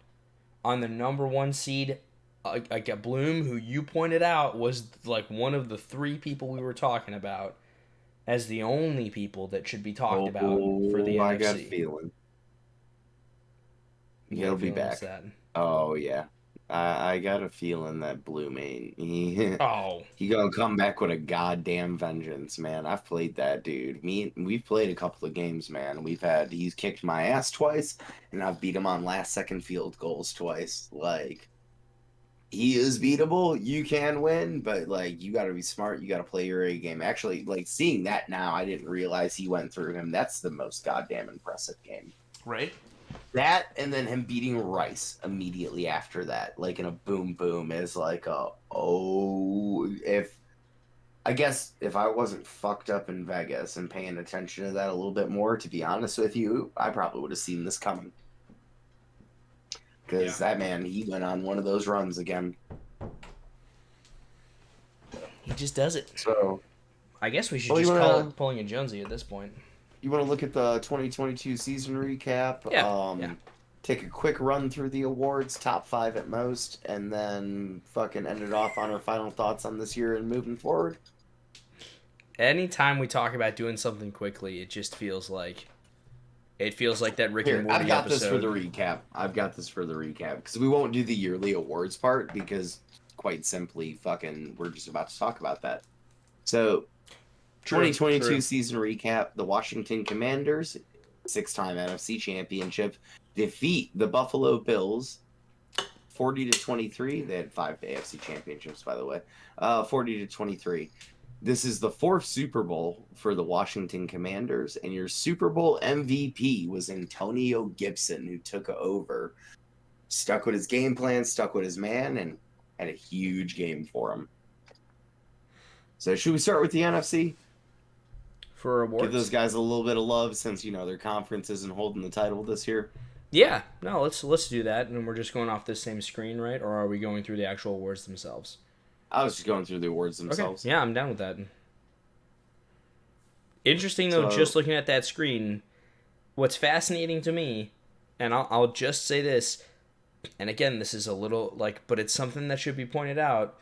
on the number 1 seed. Like a Bloom, who you pointed out was like one of the 3 people we were talking about as the only people that should be talked about for the NFC. I got a feeling. He'll be back. Oh yeah. I got a feeling that Bloom ain't. He gonna come back with a goddamn vengeance, man. I've played that dude. We've played a couple of games, man. He's kicked my ass twice, and I've beat him on last-second field goals twice. Like, he is beatable. You can win, but like, you gotta be smart. You gotta play your A game. Actually, like seeing that now, I didn't realize he went through him. That's the most goddamn impressive game. Right. That, and then him beating Rice immediately after that, like in a boom is like if I wasn't fucked up in Vegas and paying attention to that a little bit more, to be honest with you, I probably would have seen this coming. Because that man, he went on one of those runs again. He just does it. So, I guess we should just call it pulling a Jonesy at this point. You want to look at the 2022 season recap? Yeah. Take a quick run through the awards, top 5 at most, and then fucking end it off on our final thoughts on this year and moving forward. Anytime we talk about doing something quickly, it just feels like that Rick and Morty I've got episode. This for the recap because we won't do the yearly awards part because, quite simply, fucking we're just about to talk about that. So. 2022 season recap: the Washington Commanders, 6-time NFC championship, defeat the Buffalo Bills 40-23. They had 5 AFC championships, by the way. 40-23. This is the 4th Super Bowl for the Washington Commanders, and your Super Bowl MVP was Antonio Gibson, who took over, stuck with his game plan, stuck with his man, and had a huge game for him. So should we start with the NFC? For awards? Give those guys a little bit of love since, their conference isn't holding the title this year. Yeah. No, let's do that. And we're just going off this same screen, right? Or are we going through the actual awards themselves? I was just going through the awards themselves. Okay. Yeah, I'm down with that. Interesting, though, So- just looking at that screen, what's fascinating to me, and I'll just say this, and again, this is a little, like, but it's something that should be pointed out,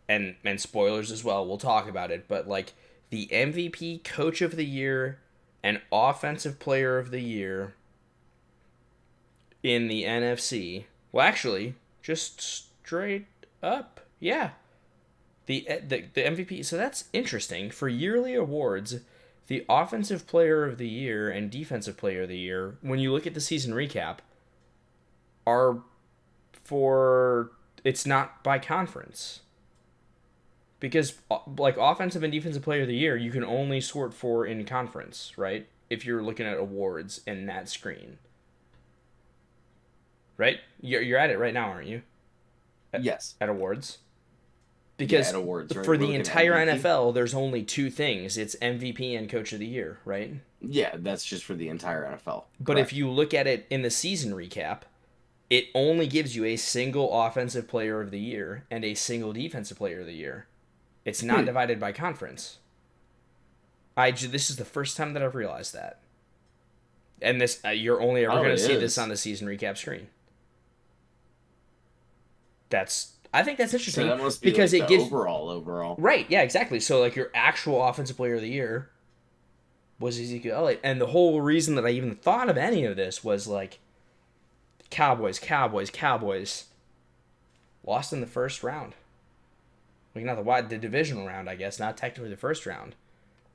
and spoilers as well, we'll talk about it, but, like, the MVP, Coach of the Year, and Offensive Player of the Year in the NFC, well, actually, just straight up, yeah, the MVP, so that's interesting. For yearly awards, the Offensive Player of the Year and Defensive Player of the Year, when you look at the season recap, are for, it's not by conference. Because, like, Offensive and Defensive Player of the Year, you can only sort for in conference, right? If you're looking at awards in that screen. Right? You're at it right now, aren't you? Yes. At awards. Because at awards, right? for We're the looking at entire MVP. NFL, there's only two things. It's MVP and Coach of the Year, right? Yeah, that's just for the entire NFL. But if you look at it in the season recap, it only gives you a single Offensive Player of the Year and a single Defensive Player of the Year. It's not divided by conference. This is the first time that I've realized that. And this you're only ever going to see this on the season recap screen. I think that's interesting, So that must be because like it the gives overall. right, yeah, exactly. So like your actual Offensive Player of the Year was Ezekiel Elliott, and the whole reason that I even thought of any of this was like Cowboys lost in the first round. Like not the divisional round, I guess, not technically the first round,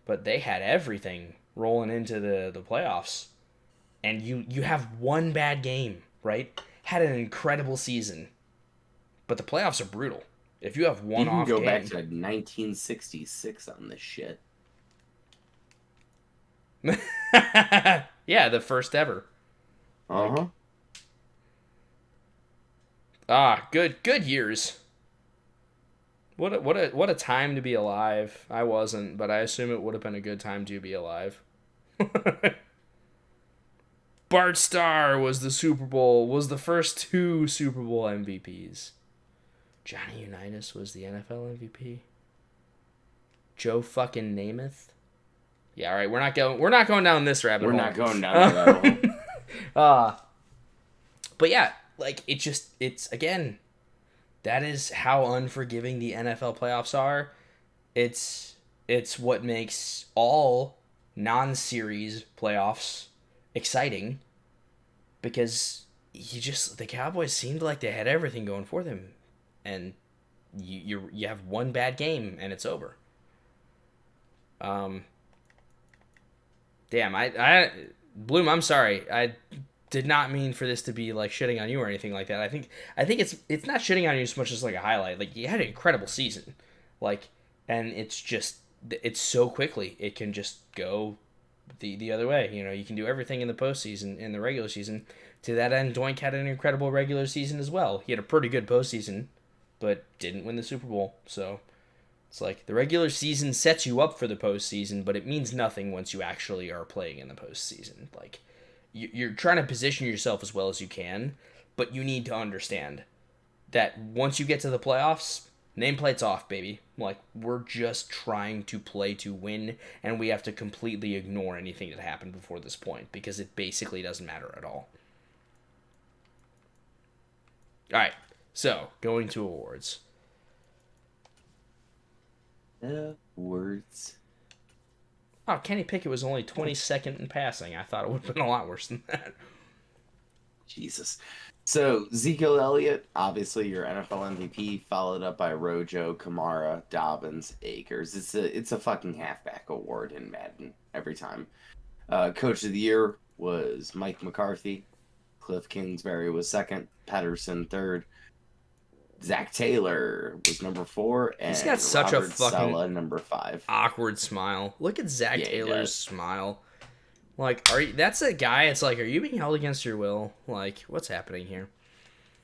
but they had everything rolling into the playoffs, and you have one bad game, right? Had an incredible season, but the playoffs are brutal. If you have one You can off go game, back to 1966 on this shit. yeah, the first ever. Uh huh. Good years. What a time to be alive. I wasn't, but I assume it would have been a good time to be alive. Bart Starr was the first two Super Bowl MVPs. Johnny Unitas was the NFL MVP. Joe fucking Namath. Yeah, all right, we're not going down this rabbit hole. We're not going down that rabbit hole. But yeah, like it's again, that is how unforgiving the NFL playoffs are. It's what makes all non-series playoffs exciting, because the Cowboys seemed like they had everything going for them, and you have one bad game and it's over. Damn, I Bloom, I'm sorry. I did not mean for this to be like shitting on you or anything like that. I think it's not shitting on you as much as like a highlight. Like, you had an incredible season, like, and it's so quickly it can just go the other way. You know, you can do everything in the postseason, in the regular season. To that end, Doink had an incredible regular season as well. He had a pretty good postseason, but didn't win the Super Bowl. So it's like the regular season sets you up for the postseason, but it means nothing once you actually are playing in the postseason. Like, you're trying to position yourself as well as you can, but you need to understand that once you get to the playoffs, nameplate's off, baby. Like, we're just trying to play to win, and we have to completely ignore anything that happened before this point, because it basically doesn't matter at all. Alright, so, going to awards. Words. Oh, Kenny Pickett was only 22nd in passing. I thought it would have been a lot worse than that. Jesus. So, Ezekiel Elliott, obviously your NFL MVP, followed up by Rojo, Kamara, Dobbins, Akers. It's a fucking halfback award in Madden every time. Coach of the Year was Mike McCarthy. Cliff Kingsbury was second. Patterson third. Zach Taylor was number 4, and He's got such Robert a fucking Saleh, number 5. awkward smile. Look at Zach Yeah, he Taylor's does. smile. Like, that's a guy, it's like, are you being held against your will? Like, what's happening here?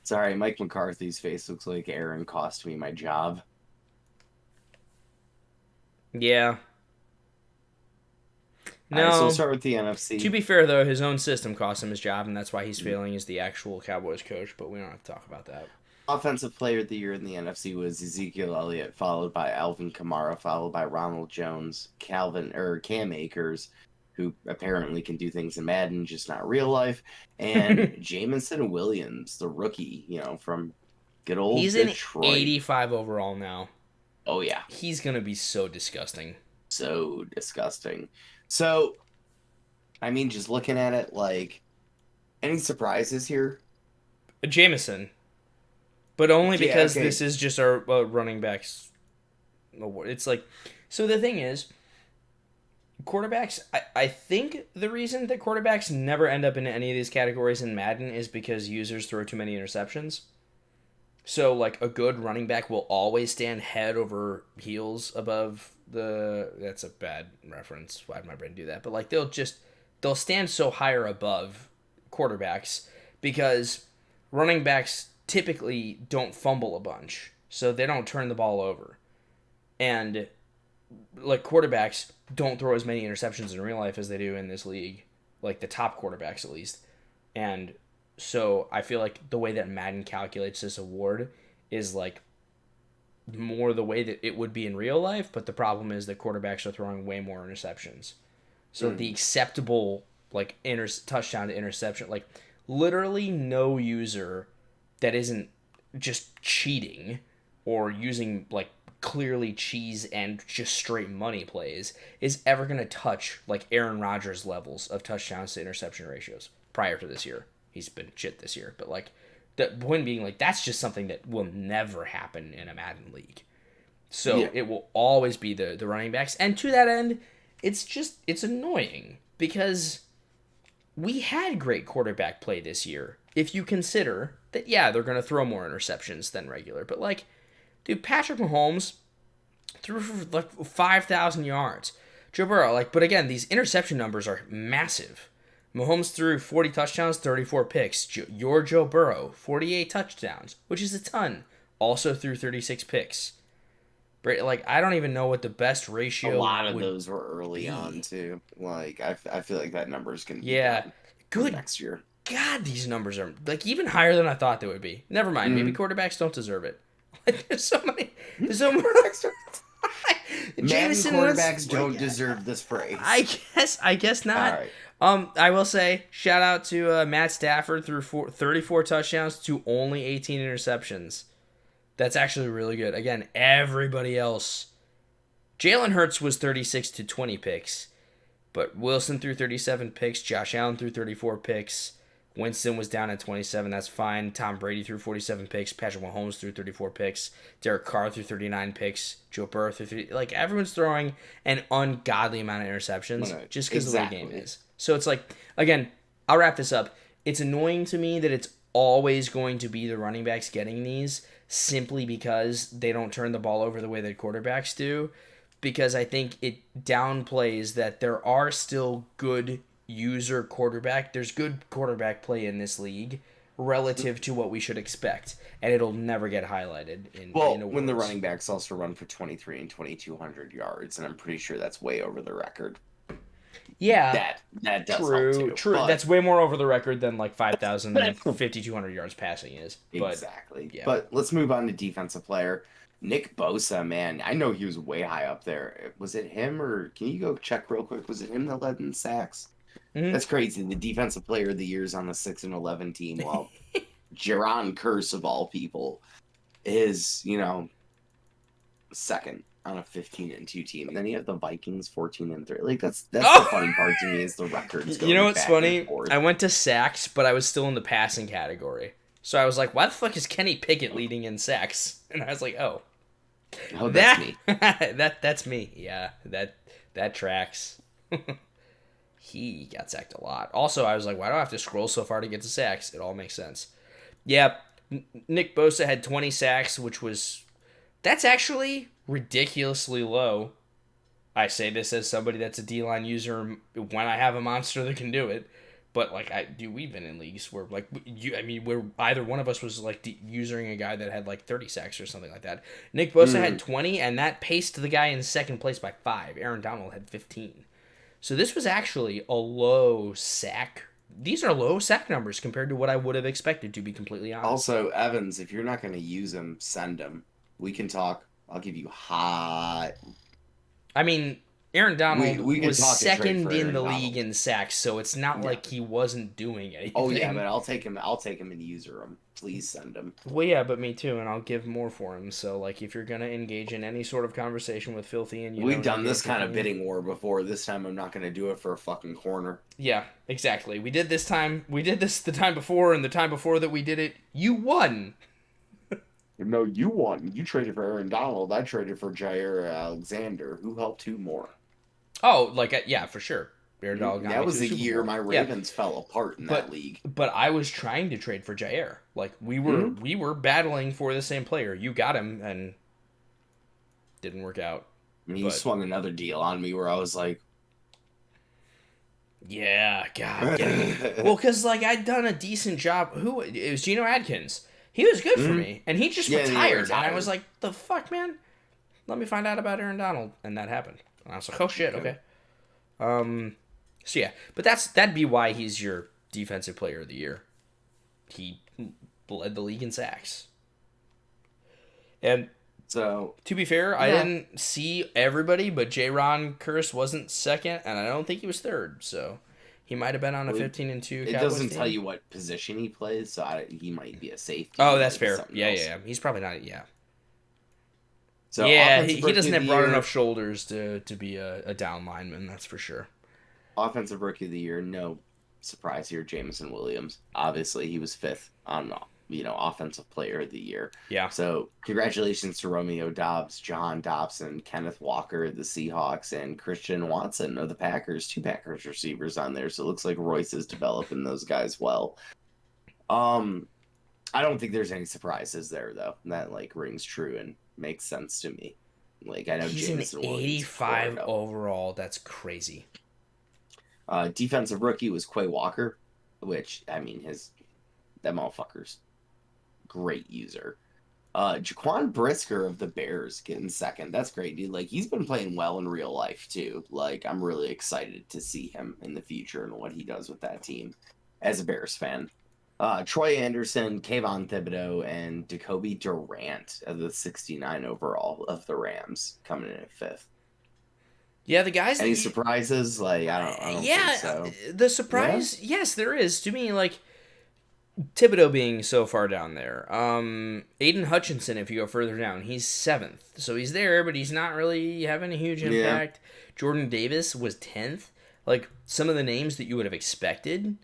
Sorry, Mike McCarthy's face looks like Aaron cost me my job. Yeah. All right, so No. we'll start with the NFC. To be fair, though, his own system cost him his job, and that's why he's failing as the actual Cowboys coach, but we don't have to talk about that. Offensive player of the year in the NFC was Ezekiel Elliott, followed by Alvin Kamara, followed by Ronald Jones, Cam Akers, who apparently can do things in Madden, just not real life, and Jamison Williams, the rookie, from good old He's Detroit. an 85 overall now. Oh yeah, he's gonna be so disgusting. So disgusting. So, I mean, just looking at it, like, any surprises here? Jameson. But only because okay. this is just our running backs award. It's like, so the thing is, quarterbacks, I think the reason that quarterbacks never end up in any of these categories in Madden is because users throw too many interceptions. So, like, a good running back will always stand head over heels above that's a bad reference. Why did my brain do that? But, like, they'll stand so higher above quarterbacks because running backs typically don't fumble a bunch, so they don't turn the ball over. And, like, quarterbacks don't throw as many interceptions in real life as they do in this league, like the top quarterbacks at least. And so I feel like the way that Madden calculates this award is like more the way that it would be in real life, but the problem is that quarterbacks are throwing way more interceptions. So the acceptable like touchdown to interception, like literally no user that isn't just cheating or using like clearly cheese and just straight money plays is ever going to touch like Aaron Rodgers levels of touchdowns to interception ratios prior to this year. He's been shit this year, but like the point being, like, that's just something that will never happen in a Madden league. So it will always be the running backs. And to that end, it's annoying because we had great quarterback play this year. If you consider that, yeah, they're going to throw more interceptions than regular. But, like, dude, Patrick Mahomes threw for, like, 5,000 yards. Joe Burrow, like, but again, these interception numbers are massive. Mahomes threw 40 touchdowns, 34 picks. Your Joe Burrow, 48 touchdowns, which is a ton. Also threw 36 picks. Like, I don't even know what the best ratio. A lot of those were early on too. Like, I feel like that number is going to be good next year. God, these numbers are like even higher than I thought they would be. Never mind. Maybe quarterbacks don't deserve it. There's so many. There's so many. Madden quarterbacks don't deserve this praise. I guess not. All right. I will say shout out to Matt Stafford through 34 touchdowns to only 18 interceptions. That's actually really good. Again, everybody else. Jalen Hurts was 36 to 20 picks, but Wilson threw 37 picks. Josh Allen threw 34 picks. Winston was down at 27. That's fine. Tom Brady threw 47 picks. Patrick Mahomes threw 34 picks. Derek Carr threw 39 picks. Joe Burrow threw 30. Like, everyone's throwing an ungodly amount of interceptions just because of the way the game is. So it's like, again, I'll wrap this up. It's annoying to me that it's always going to be the running backs getting these simply because they don't turn the ball over the way that quarterbacks do. Because I think it downplays that there are still good user quarterback. There's good quarterback play in this league relative to what we should expect, and it'll never get highlighted in when the running backs also run for 23 and 2,200 yards, and I'm pretty sure that's way over the record. Yeah, that does help too, but that's way more over the record than like 5,000 and 5,200 yards passing is. But, exactly. Yeah. But let's move on to defensive player. Nick Bosa, man, I know he was way high up there. Was it him, or can you go check real quick? Was it him that led in sacks? Mm-hmm. That's crazy. The defensive player of the year is on the 6-11 team, while Jaron Curse, of all people, is, second on a 15-2 team. And then you have the Vikings 14-3. Like, that's the funny part to me is the records going. You know what's funny? I went to sacks, but I was still in the passing category. So I was like, why the fuck is Kenny Pickett leading in sacks? And I was like, oh, that's me. That's me. Yeah, that tracks. He got sacked a lot. Also, I was like, why do I have to scroll so far to get to sacks? It all makes sense. Yeah, Nick Bosa had 20 sacks, that's actually ridiculously low. I say this as somebody that's a D-line user when I have a monster that can do it. But, like, we've been in leagues where, like, where either one of us was, like, using a guy that had, like, 30 sacks or something like that. Nick Bosa had 20, and that paced the guy in second place by 5. Aaron Donald had 15. So this was actually a low sack these are low sack numbers compared to what I would have expected, to be completely honest. Also, Evans, if you're not going to use him, send him. We can talk. I'll give you hot. I mean, Aaron Donald We can was talk a trade second for in Aaron the Donald. league in sacks, so it's not Yeah. like he wasn't doing anything. Oh yeah, but I'll take him. I'll take him and user him. Please send him. Well, yeah, but me too, and I'll give more for him. So, like, if you're gonna engage in any sort of conversation with Filthy, and We've done this kind of bidding war before. This time, I'm not going to do it for a fucking corner. Yeah, exactly. We did this time. We did this the time before, and the time before that we did it, you won. No, you won. You traded for Aaron Donald. I traded for Jair Alexander. Who helped who more? Oh, like yeah, for sure. Aaron Donald got That me was to the Super year Bowl. my Yeah. Ravens fell apart in that league. But I was trying to trade for Jair. Like we were battling for the same player. You got him, and didn't work out. And he swung another deal on me where I was like, yeah, God. Well, because like I'd done a decent job. It was Geno Adkins. He was good for me, and he just retired. And I was like, the fuck, man? Let me find out about Aaron Donald, and that happened. And I was like, oh shit, okay. So yeah, but that'd be why he's your defensive player of the year. He led the league in sacks. And so to be fair, I didn't see everybody, but J-Ron Curse wasn't second, and I don't think he was third. So he might have been on a 15-2. It doesn't tell you what position he plays, so he might be a safety. Oh, that's fair. Yeah. He's probably not. Yeah. So yeah, he doesn't have broad enough shoulders to be a down lineman. That's for sure. Offensive Rookie of the Year, no surprise here, Jameson Williams. Obviously, he was fifth on Offensive Player of the Year. Yeah. So congratulations to Romeo Dobbs, John Dobson, Kenneth Walker, the Seahawks, and Christian Watson of the Packers. 2 Packers receivers on there. So it looks like Royce is developing those guys well. I don't think there's any surprises there though. That like rings true and makes sense to me. Like I know he's Jameson an Williams 85 overall. That's crazy. Defensive rookie was Quay Walker, which that motherfucker's great user. Jaquan Brisker of the Bears getting second. That's great, dude. Like he's been playing well in real life too. Like I'm really excited to see him in the future and what he does with that team as a Bears fan. Troy Anderson, Kayvon Thibodeau, and Jacoby Durant of the 69 overall of the Rams coming in at fifth. Yeah, the guys. Any surprises? Like I don't think so. The surprise, yes, there is. To me, like Thibodeau being so far down there. Aiden Hutchinson, if you go further down, he's 7th. So he's there, but he's not really having a huge impact. Yeah. Jordan Davis was 10th. Like some of the names that you would have expected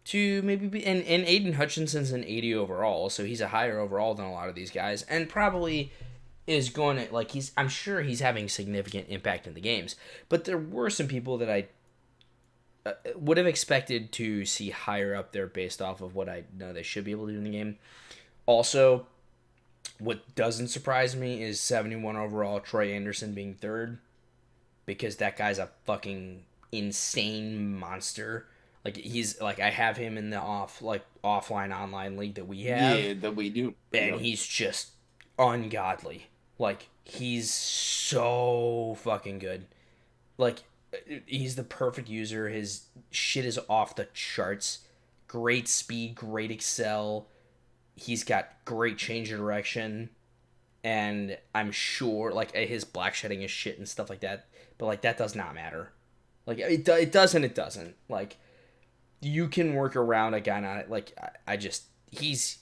to maybe be, and Aiden Hutchinson's an 80 overall, so he's a higher overall than a lot of these guys, and probably is going to, like, I'm sure he's having significant impact in the games, but there were some people that I would have expected to see higher up there based off of what I know they should be able to do in the game. Also, what doesn't surprise me is 71 overall Troy Anderson being 3rd, because that guy's a fucking insane monster. Like he's like I have him in the offline online league that we have. Yeah, that we do. And he's just ungodly. Like he's so fucking good. Like he's the perfect user. His shit is off the charts. Great speed, great excel. He's got great change of direction. And I'm sure like his black shedding is shit and stuff like that. But like that does not matter. Like it does and it doesn't. Like you can work around a guy on it. Like he's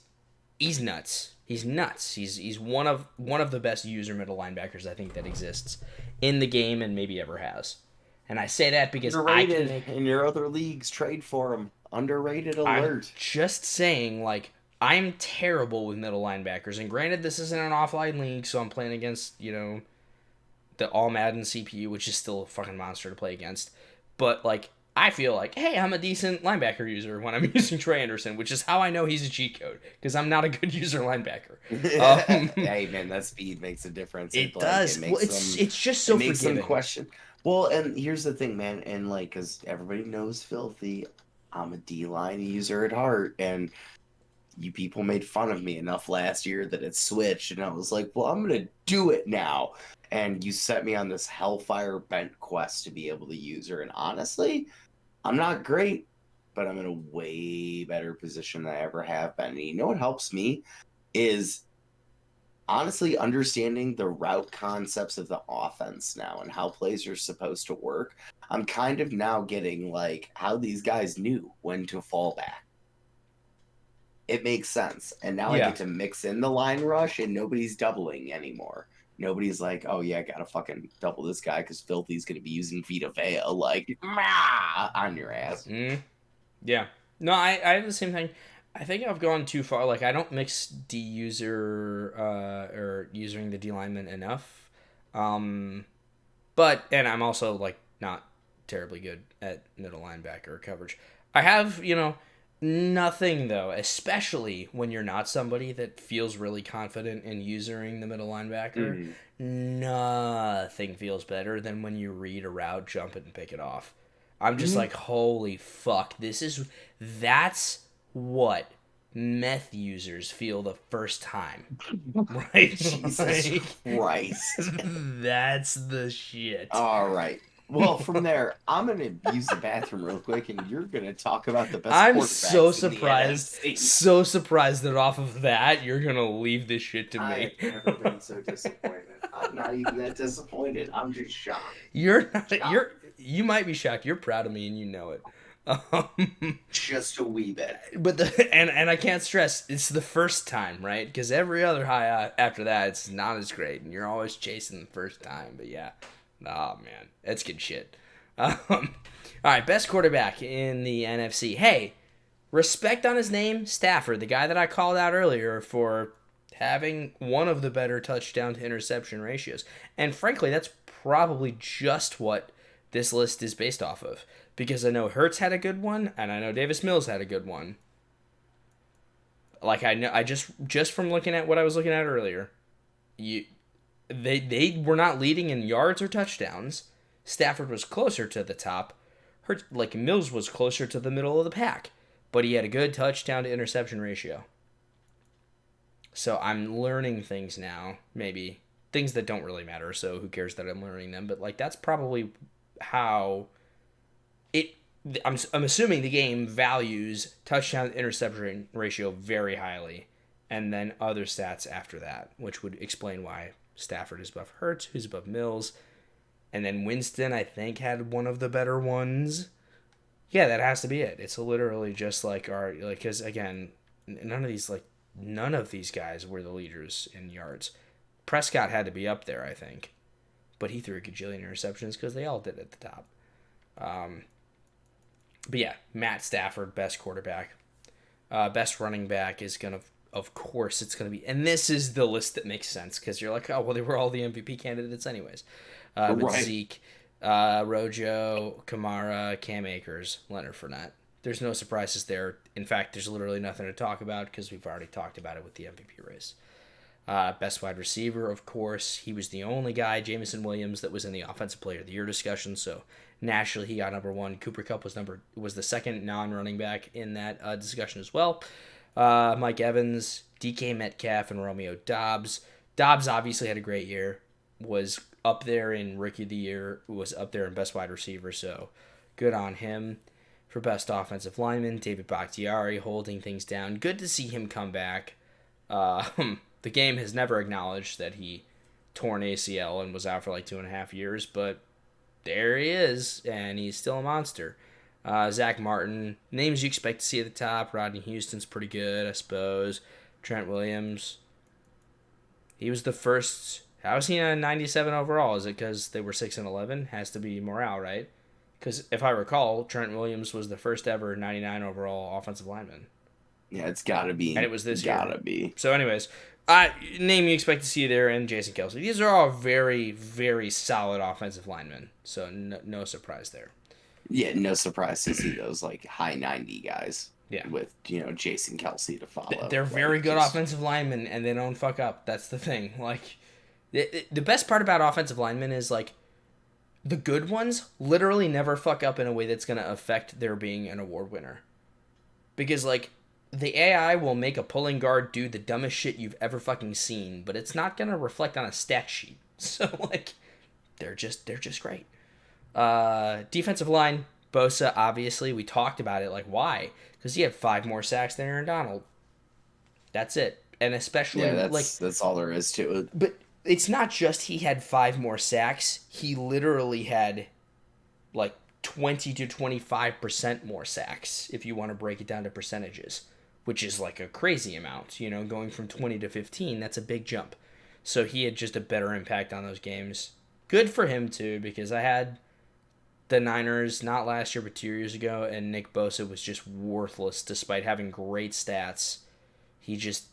nuts. He's nuts. He's one of the best user middle linebackers I think that exists in the game and maybe ever has. And I say that because underrated in your other leagues. Trade for him. Underrated alert. I'm just saying, like I'm terrible with middle linebackers. And granted, this isn't an offline league, so I'm playing against the all Madden CPU, which is still a fucking monster to play against. But like. I feel like, hey, I'm a decent linebacker user when I'm using Troy Anderson, which is how I know he's a cheat code, because I'm not a good user linebacker. Hey, man, that speed makes a difference. It does. It's just so makes forgiving. Them question. Well, and here's the thing, man, and like, because everybody knows Filthy, I'm a D-line user at heart, and you people made fun of me enough last year that it switched, and I was like, well, I'm going to do it now. And you set me on this hellfire bent quest to be able to use her. And honestly, I'm not great, but I'm in a way better position than I ever have been. And you know what helps me is honestly understanding the route concepts of the offense now and how plays are supposed to work. I'm kind of now getting like how these guys knew when to fall back. It makes sense. And now I Yeah. get to mix in the line rush and nobody's doubling anymore. Nobody's like, oh yeah, I gotta fucking double this guy because Filthy's gonna be using Vita Vea like on your ass. Yeah. No, I have the same thing. I think I've gone too far. Like, I don't mix D-user or using the D lineman enough. But, and I'm also, like, not terribly good at middle linebacker coverage. I have, nothing, though, especially when you're not somebody that feels really confident in using the middle linebacker. Nothing feels better than when you read a route, jump it, and pick it off. I'm just like, holy fuck, that's what meth users feel the first time. Right? Jesus Christ. That's the shit. All right. Well, from there, I'm going to use the bathroom real quick, and you're going to talk about the best I'm quarterbacks so in the surprised. NFC. So surprised that off of that, you're going to leave this shit to me. I've never been so disappointed. I'm not even that disappointed. I'm just shocked. You might be shocked. You're proud of me and you know it. Just a wee bit. But and I can't stress, it's the first time, right? Because every other high after that, it's not as great, and you're always chasing the first time. But yeah, oh man, that's good shit. All right, best quarterback in the NFC. Hey, respect on his name, Stafford, the guy that I called out earlier for having one of the better touchdown to interception ratios, and frankly, that's probably just what this list is based off of. Because I know Hurts had a good one, and I know Davis Mills had a good one. Like, I know, I just from looking at what I was looking at earlier, they were not leading in yards or touchdowns. Stafford was closer to the top. Hurts, like, Mills was closer to the middle of the pack, but he had a good touchdown to interception ratio. So I'm learning things now, maybe things that don't really matter. So who cares that I'm learning them? But like, that's probably how. I'm assuming the game values touchdown to interception ratio very highly, and then other stats after that, which would explain why Stafford is above Hurts, who's above Mills, and then Winston, I think, had one of the better ones. Yeah, that has to be it. It's literally just like because again, none of these guys were the leaders in yards. Prescott had to be up there, I think, but he threw a gajillion interceptions because they all did at the top. But yeah, Matt Stafford, best quarterback. Best running back is going to, of course, it's going to be, and this is the list that makes sense because you're like, oh, well, they were all the MVP candidates anyways. But Right. Zeke, Rojo, Kamara, Cam Akers, Leonard Fournette. There's no surprises there. In fact, there's literally nothing to talk about because we've already talked about it with the MVP race. Best wide receiver, of course. He was the only guy, Jameson Williams, that was in the Offensive Player of the Year discussion. So nationally, he got number one. Cooper Kupp was the second non-running back in that discussion as well. Mike Evans, DK Metcalf, and Romeo Doubs. Doubs obviously had a great year. Was up there in Rookie of the Year. Was up there in Best Wide Receiver. So good on him. For Best Offensive Lineman, David Bakhtiari holding things down. Good to see him come back. The game has never acknowledged that he tore an ACL and was out for like 2.5 years, but there he is, and he's still a monster. Zach Martin, names you expect to see at the top. Rodney Houston's pretty good, I suppose. Trent Williams. He was the first. How was he a 97 overall? Is it because they were 6-11? Has to be morale, right? Because if I recall, Trent Williams was the first ever 99 overall offensive lineman. Yeah, it's got to be. And it was this year. Gotta be. So anyways, name you expect to see there, and Jason Kelce. These are all very, very solid offensive linemen. So no surprise there. Yeah, no surprise to see those like high 90 guys. Yeah. With, Jason Kelce to follow. They're very good offensive linemen, and they don't fuck up. That's the thing. Like, the best part about offensive linemen is, like, the good ones literally never fuck up in a way that's going to affect their being an award winner. Because, like, the AI will make a pulling guard do the dumbest shit you've ever fucking seen, but it's not going to reflect on a stat sheet. So, like, they're just great. Defensive line, Bosa, obviously, we talked about it. Like, why? Because he had 5 more sacks than Aaron Donald. That's it. And especially, Yeah, like, that's all there is to it. but it's not just he had 5 more sacks. He literally had, like, 20 to 25% more sacks, if you want to break it down to percentages, which is, like, a crazy amount. You know, going from 20 to 15, that's a big jump. So he had just a better impact on those games. Good for him, too, because I had the Niners, not last year, but 2 years ago, and Nick Bosa was just worthless despite having great stats. He just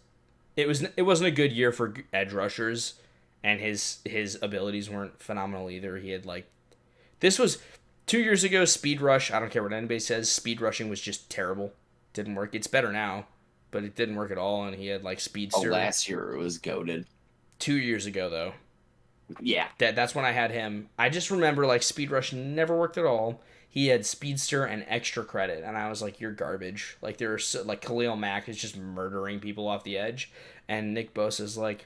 it wasn't a good year for edge rushers, and his abilities weren't phenomenal either. He had like this was 2 years ago. Speed rush. I don't care what anybody says. Speed rushing was just terrible. Didn't work. It's better now, but it didn't work at all. And he had like speedster. Last year it was goated. 2 years ago though. Yeah. That's when I had him. I just remember like speed rush never worked at all. He had speedster and extra credit, and I was like, "You're garbage." Like there's so, like Khalil Mack is just murdering people off the edge, and Nick Bosa's like,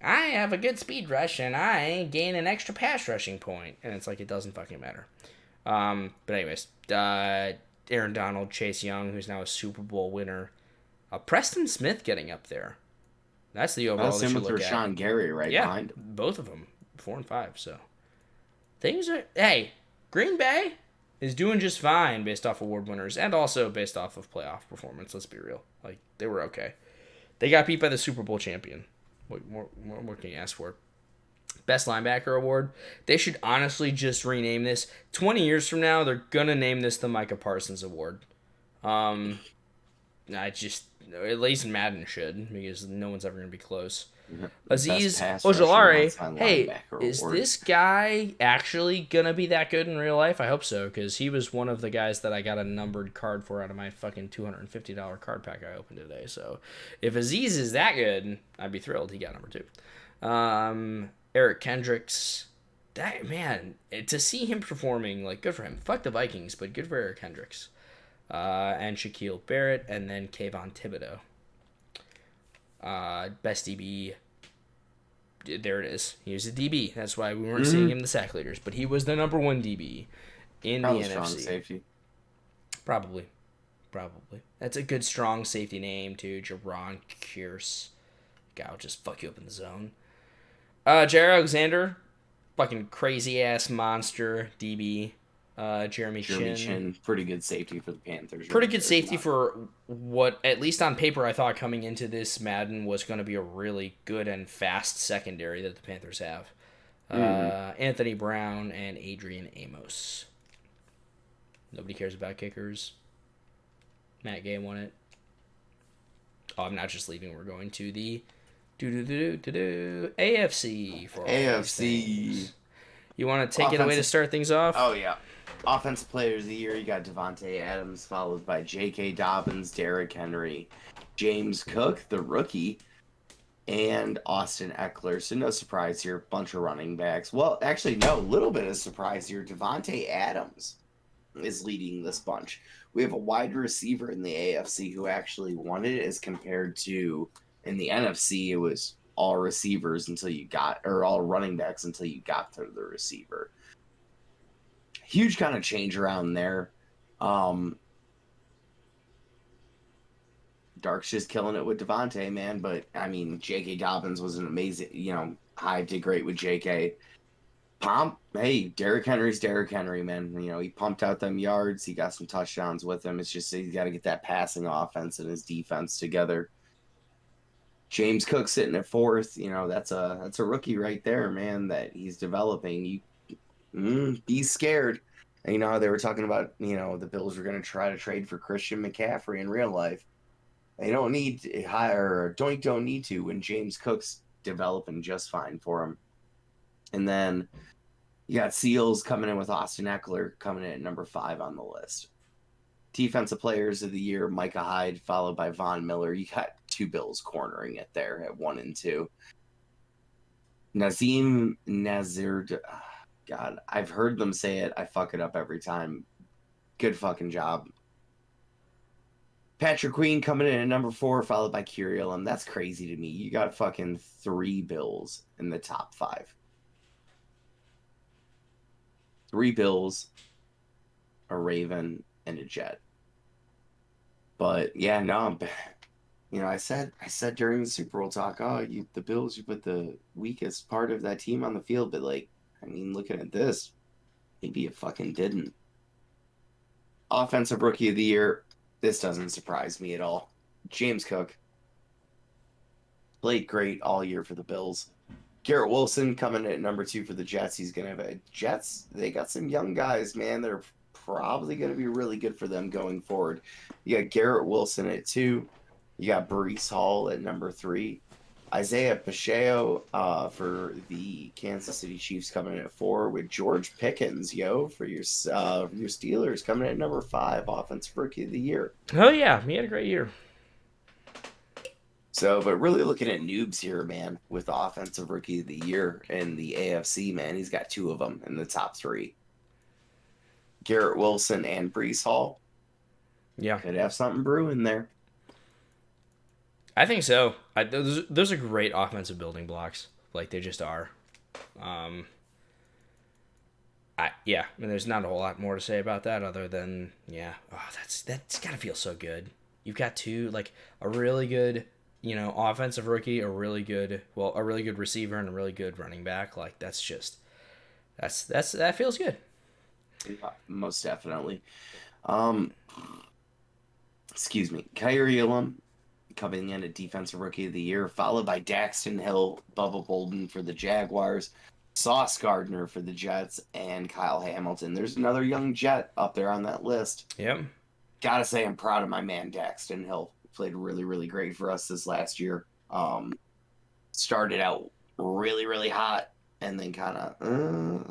"I have a good speed rush, and I gain an extra pass rushing point," and it's like it doesn't fucking matter. But anyways, Aaron Donald, Chase Young, who's now a Super Bowl winner, Preston Smith getting up there. That's the overall. That's him with Rashawn Gary right behind him. Both of them, 4 and 5. So things are. Hey, Green Bay is doing just fine based off award winners and also based off of playoff performance. Let's be real. Like, they were okay. They got beat by the Super Bowl champion. What can you ask for? Best linebacker award. They should honestly just rename this. 20 years from now, they're going to name this the Micah Parsons Award. At least Madden should, because no one's ever going to be close. Azeez Ojulari, hey, is this guy actually going to be that good in real life? I hope so, because he was one of the guys that I got a numbered card for out of my fucking $250 card pack I opened today. So if Azeez is that good, I'd be thrilled. He got number 2. Eric Kendricks, that man, to see him performing, like, good for him. Fuck the Vikings, but good for Eric Kendricks. And Shaquille Barrett, and then Kayvon Thibodeau. Best DB. There it is. He was a DB. That's why we weren't seeing him in the sack leaders. But he was the number 1 DB in Probably the strong NFC. Safety. Probably. That's a good strong safety name too. Jaron Kearse. Guy will just fuck you up in the zone. Jair Alexander, fucking crazy ass monster DB. Jeremy Chin, pretty good safety for the Panthers. Pretty good safety for what, at least on paper, I thought coming into this Madden was going to be a really good and fast secondary that the Panthers have. Anthony Brown and Adrian Amos. Nobody cares about kickers. Matt Gay won it. Oh, I'm not just leaving. We're going to the AFC for all AFC. You want to take it away to start things off? Oh, yeah. Offensive Player of the Year, you got Devontae Adams, followed by J.K. Dobbins, Derrick Henry, James Cook, the rookie, and Austin Eckler. So no surprise here. Bunch of running backs. Well, actually, no. A little bit of surprise here. Devontae Adams is leading this bunch. We have a wide receiver in the AFC who actually won it as compared to in the NFC, it was all receivers until you got, or all running backs until you got to the receiver. Huge kind of change around there. Dark's just killing it with Devontae, man. But, I mean, J.K. Dobbins was an amazing, I did great with J.K. Hey, Derrick Henry's Derrick Henry, man. He pumped out them yards. He got some touchdowns with him. It's just he's got to get that passing offense and his defense together. James Cook sitting at 4th. That's a rookie right there, man, that he's developing. Be scared. They were talking about, the Bills were going to try to trade for Christian McCaffrey in real life. They don't need to hire, don't need to when James Cook's developing just fine for him. And then you got Seals coming in with Austin Eckler coming in at number 5 on the list. Defensive Players of the Year, Micah Hyde, followed by Von Miller. You got 2 Bills cornering it there at 1 and 2. Nazim Nazir. God, I've heard them say it. I fuck it up every time. Good fucking job. Patrick Queen coming in at number 4, followed by Curiel. That's crazy to me. You got fucking 3 Bills in the top 5. 3 Bills a Raven, and a Jet. But yeah, no, I said during the Super Bowl talk, the Bills, you put the weakest part of that team on the field, but like, I mean, looking at this, maybe you fucking didn't. Offensive Rookie of the Year, this doesn't surprise me at all. James Cook played great all year for the Bills. Garrett Wilson coming at number 2 for the Jets. He's gonna have a Jets. They got some young guys, man. They're probably gonna be really good for them going forward. You got Garrett Wilson at 2. You got Breece Hall at number 3. Isaiah Pacheco for the Kansas City Chiefs coming in at 4, with George Pickens, for your Steelers coming in at number 5, Offensive Rookie of the Year. Oh yeah, he had a great year. So, but really looking at noobs here, man, with Offensive Rookie of the Year in the AFC, man, he's got 2 of them in the top 3. Garrett Wilson and Breece Hall. Yeah. Could have something brewing there. I think so. Those are great offensive building blocks. Like, they just are. And there's not a whole lot more to say about that other than, that's got to feel so good. You've got 2, like, a really good, offensive rookie, a really good receiver, and a really good running back. Like, that feels good. Most definitely. Excuse me. Kyrie Elam coming in at Defensive Rookie of the Year, followed by Daxton Hill, Bubba Bolden for the Jaguars, Sauce Gardner for the Jets, and Kyle Hamilton. There's another young Jet up there on that list. Yep. Gotta say, I'm proud of my man Daxton Hill. Played really, really great for us this last year. Started out really, really hot, and then kind of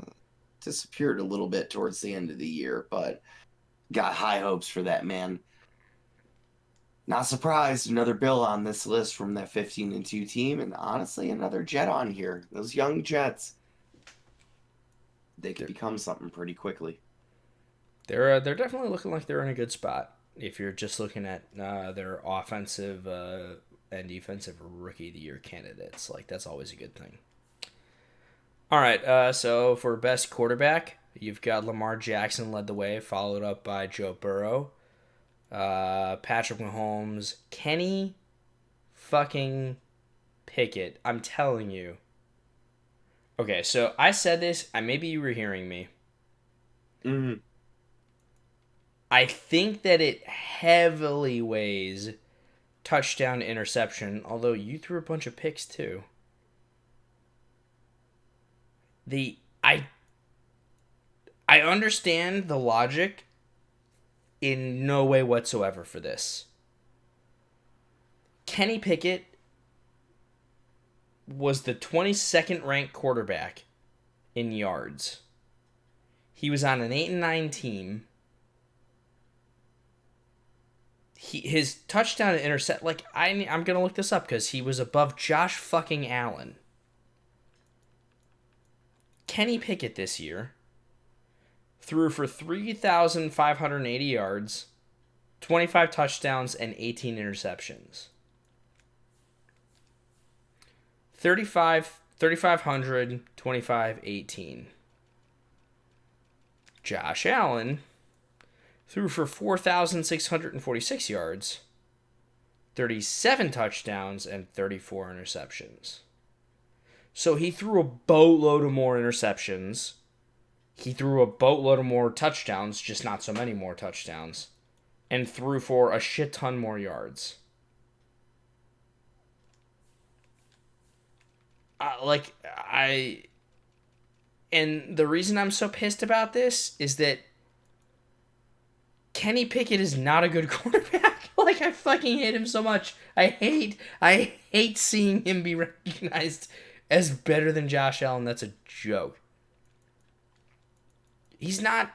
disappeared a little bit towards the end of the year, but got high hopes for that man. Not surprised, another Bill on this list from that 15-2 team, and honestly, another Jet on here. Those young Jets, they could become something pretty quickly. They're definitely looking like they're in a good spot. If you're just looking at their offensive and defensive Rookie of the Year candidates, like, that's always a good thing. All right, so for best quarterback, you've got Lamar Jackson led the way, followed up by Joe Burrow. Patrick Mahomes, Kenny fucking Pickett. I'm telling you. Okay, so I said this. Maybe you were hearing me. Mm-hmm. I think that it heavily weighs touchdown to interception, although you threw a bunch of picks too. I understand the logic in no way whatsoever for this. Kenny Pickett was the 22nd ranked quarterback in yards. He was on an 8-9 team. His touchdown to intercept, like, I'm gonna look this up because he was above Josh fucking Allen. Kenny Pickett this year threw for 3,580 yards, 25 touchdowns, and 18 interceptions. 3,500, 25, 18. Josh Allen threw for 4,646 yards, 37 touchdowns, and 34 interceptions. So he threw a boatload of more interceptions. He threw a boatload of more touchdowns, just not so many more touchdowns, and threw for a shit ton more yards. And the reason I'm so pissed about this is that Kenny Pickett is not a good quarterback. Like, I fucking hate him so much. I hate seeing him be recognized as better than Josh Allen. That's a joke. He's not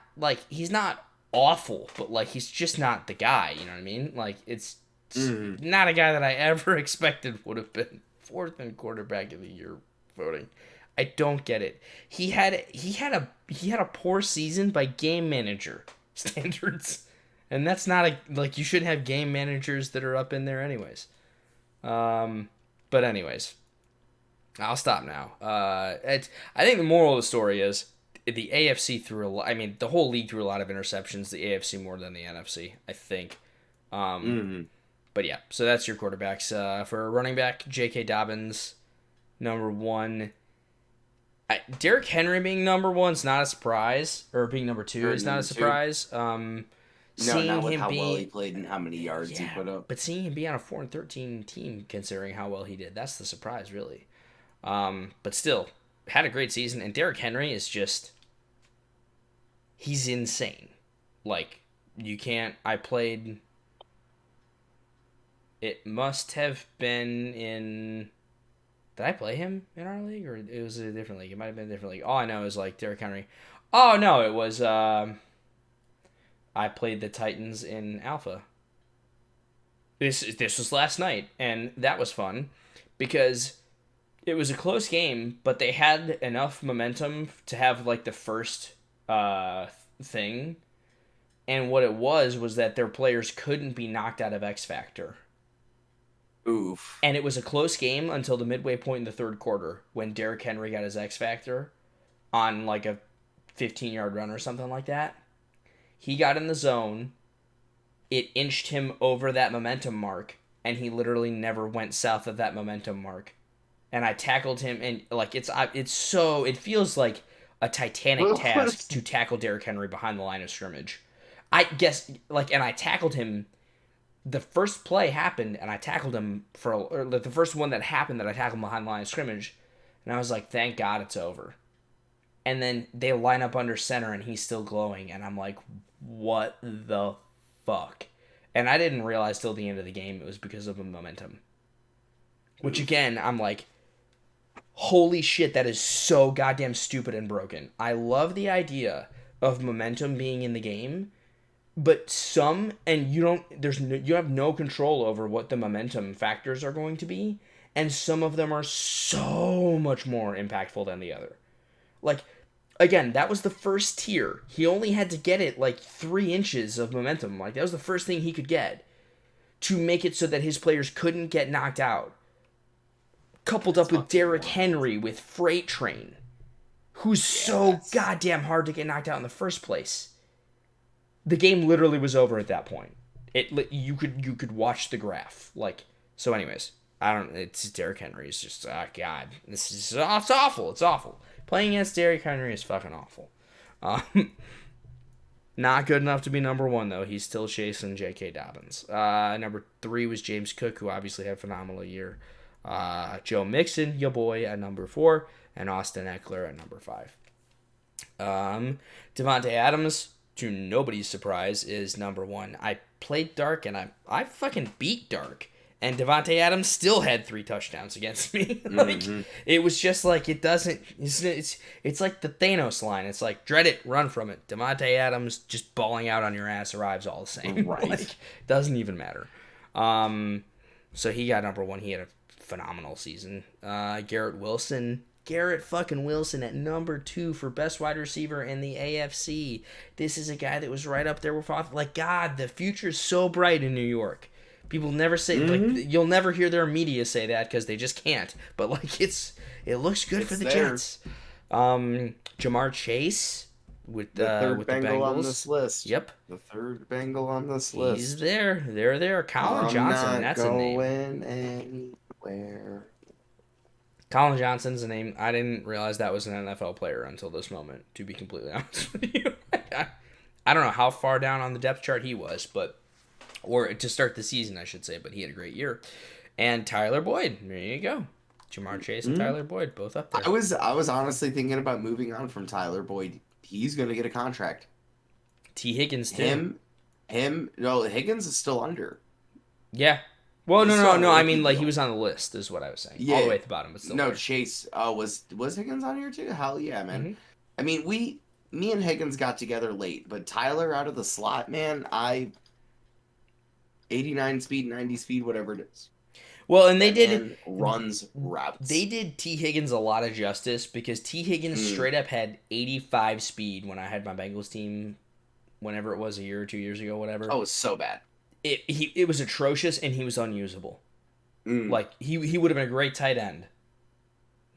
awful, but, like, he's just not the guy, you know what I mean? Like, it's not a guy that I ever expected would have been 4th in quarterback of the year voting. I don't get it. He had a poor season by game manager standards. And that's not you should have game managers that are up in there anyways. But anyways, I'll stop now. I think the moral of the story is the AFC threw a lot. I mean, the whole league threw a lot of interceptions. The AFC more than the NFC, I think. But yeah, so that's your quarterbacks. For running back, J.K. Dobbins, number 1. Derrick Henry being number 1 is not a surprise, or being number 2 is not a surprise. No, not with how well he played and how many yards he put up. But seeing him be on a 4-13 team, considering how well he did, that's the surprise, really. But still, had a great season, and Derrick Henry is just, he's insane. Like, you can't, it must have been in, did I play him in our league, or it was a different league? It might have been a different league. All I know is, like, Derrick Henry. Oh, no, it was, I played the Titans in Alpha. This was last night, and that was fun, because it was a close game, but they had enough momentum to have, like, the first thing, and what it was that their players couldn't be knocked out of X Factor. Oof. And it was a close game until the midway point in the third quarter when Derrick Henry got his X Factor on like a 15-yard run or something like that. He got in the zone. It inched him over that momentum mark, and he literally never went south of that momentum mark. And I tackled him, and like it feels like a titanic task to tackle Derrick Henry behind the line of scrimmage. I guess, like, and I tackled him. The first play happened, and I tackled him the first one that happened that I tackled him behind the line of scrimmage, and I was like, thank God it's over. And then they line up under center, and he's still glowing, and I'm like, what the fuck? And I didn't realize till the end of the game it was because of a momentum. Which, again, I'm like, holy shit, that is so goddamn stupid and broken. I love the idea of momentum being in the game, but you have no control over what the momentum factors are going to be, and some of them are so much more impactful than the other. Like, again, that was the first tier. He only had to get it like 3 inches of momentum. Like, that was the first thing he could get to make it so that his players couldn't get knocked out. Coupled up with Derrick Henry with Freight Train, who's so goddamn hard to get knocked out in the first place. The game literally was over at that point. You could watch the graph. Like, so anyways, it's Derrick Henry. It's just, God, it's awful. It's awful. Playing against Derrick Henry is fucking awful. Not good enough to be number 1, though. He's still chasing J.K. Dobbins. Number 3 was James Cook, who obviously had a phenomenal year. Joe Mixon, your boy, at number 4, and Austin Eckler at number 5. Devontae Adams, to nobody's surprise, is number 1. I played Dark, and I fucking beat Dark, and Devontae Adams still had 3 touchdowns against me. Like, it was just like, it's like the Thanos line. It's like, dread it, run from it. Devontae Adams just balling out on your ass arrives all the same. Right. Like, doesn't even matter. So he got number 1. He had a phenomenal season. Garrett fucking Wilson at number 2 for best wide receiver in the AFC. This is a guy that was right up there with, like, God, the future's so bright in New York. People never say, like, you'll never hear their media say that because they just can't. But, like, it looks good for the Jets. Jamar Chase with the third with Bengal the Bengals on this list. Yep, The third Bengal on this list. he's there. They're there. Colin Johnson. That's a name. Going anywhere. Colin Johnson's a name. I didn't realize that was an NFL player until this moment, to be completely honest with you. I don't know how far down on the depth chart he was, or to start the season, I should say, but he had a great year. And Tyler Boyd, there you go. Jamar Chase and Tyler Boyd, both up there. I was honestly thinking about moving on from Tyler Boyd. He's going to get a contract. T. Higgins, too. No, Higgins is still under. Yeah. Well, no. I mean, like, deal. he was on the list, is what I was saying. Yeah. All the way at the bottom, but still. No, there. Chase, was Higgins on here too? Hell yeah, man. I mean, me and Higgins got together late, but Tyler out of the slot, man, 89 speed, 90 speed, whatever it is. Well, and they did runs routes. They did T. Higgins a lot of justice because T. Higgins straight up had 85 speed when I had my Bengals team, whenever it was, a year or 2 years ago, whatever. Oh, it was so bad. It was atrocious, and he was unusable. Like, he would have been a great tight end.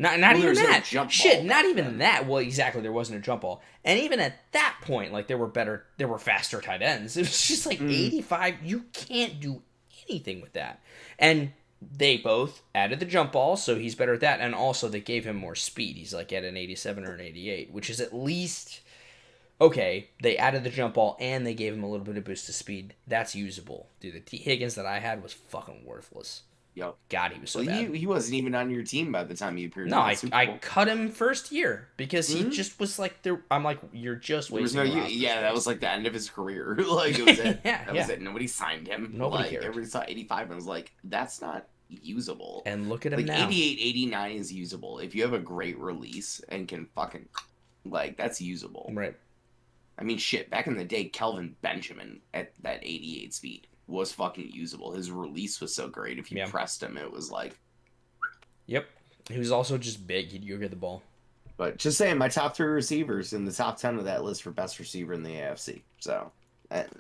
Not Well, even there's no that. jump Shit, ball not back even then. that. Well, exactly, there wasn't a jump ball. And even at that point, like, there were faster tight ends. It was just like 85. You can't do anything with that. And they both added the jump ball, so he's better at that. And also, they gave him more speed. He's like at an 87 or an 88, which is at least okay. They added the jump ball and they gave him a little bit of boost to speed. That's usable. Dude, the T. Higgins that I had was fucking worthless. Yep. God, he was so Well, bad. he wasn't even on your team by the time he appeared. No, in the Super I Bowl. cut him first year because he just was like there. I'm like, you're just There was wasting. no, roster yeah, that space. was like the end of his career. Like it was it. Yeah, That yeah. was it. Nobody signed him. Nobody like, cared. Everybody saw 85 and was like, that's not usable. And look at him Like now. 88, 89 is usable if you have a great release and can fucking like that's usable. Right. I mean, shit. Back in the day, Kelvin Benjamin at that 88 speed was fucking usable. His release was so great. If you pressed him, it was like. Yep. He was also just big. He'd go get the ball. But just saying, my top 3 receivers in the top 10 of that list for best receiver in the AFC. So, that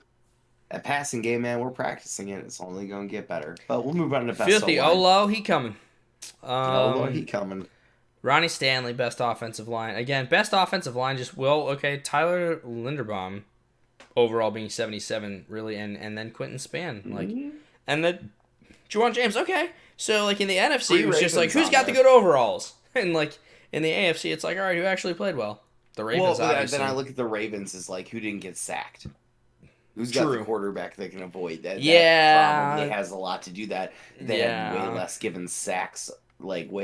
passing game, man, we're practicing it. It's only going to get better. But we'll move on to best Filthy O-line. Olo, he coming. Oh, Lord, he coming. Ronnie Stanley, best offensive line. Again, best offensive line. Just okay. Tyler Linderbaum, overall being 77, really, and then Quentin Spann, like, and then Juwan James. Okay, so like in the NFC, it was just like who's got the good overalls, and like in the AFC, it's like all right, who actually played well? The Ravens. Well, obviously. then I look at the Ravens as like who didn't get sacked. Who's got the quarterback that can avoid that? Yeah, that probably has a lot to do that. They had way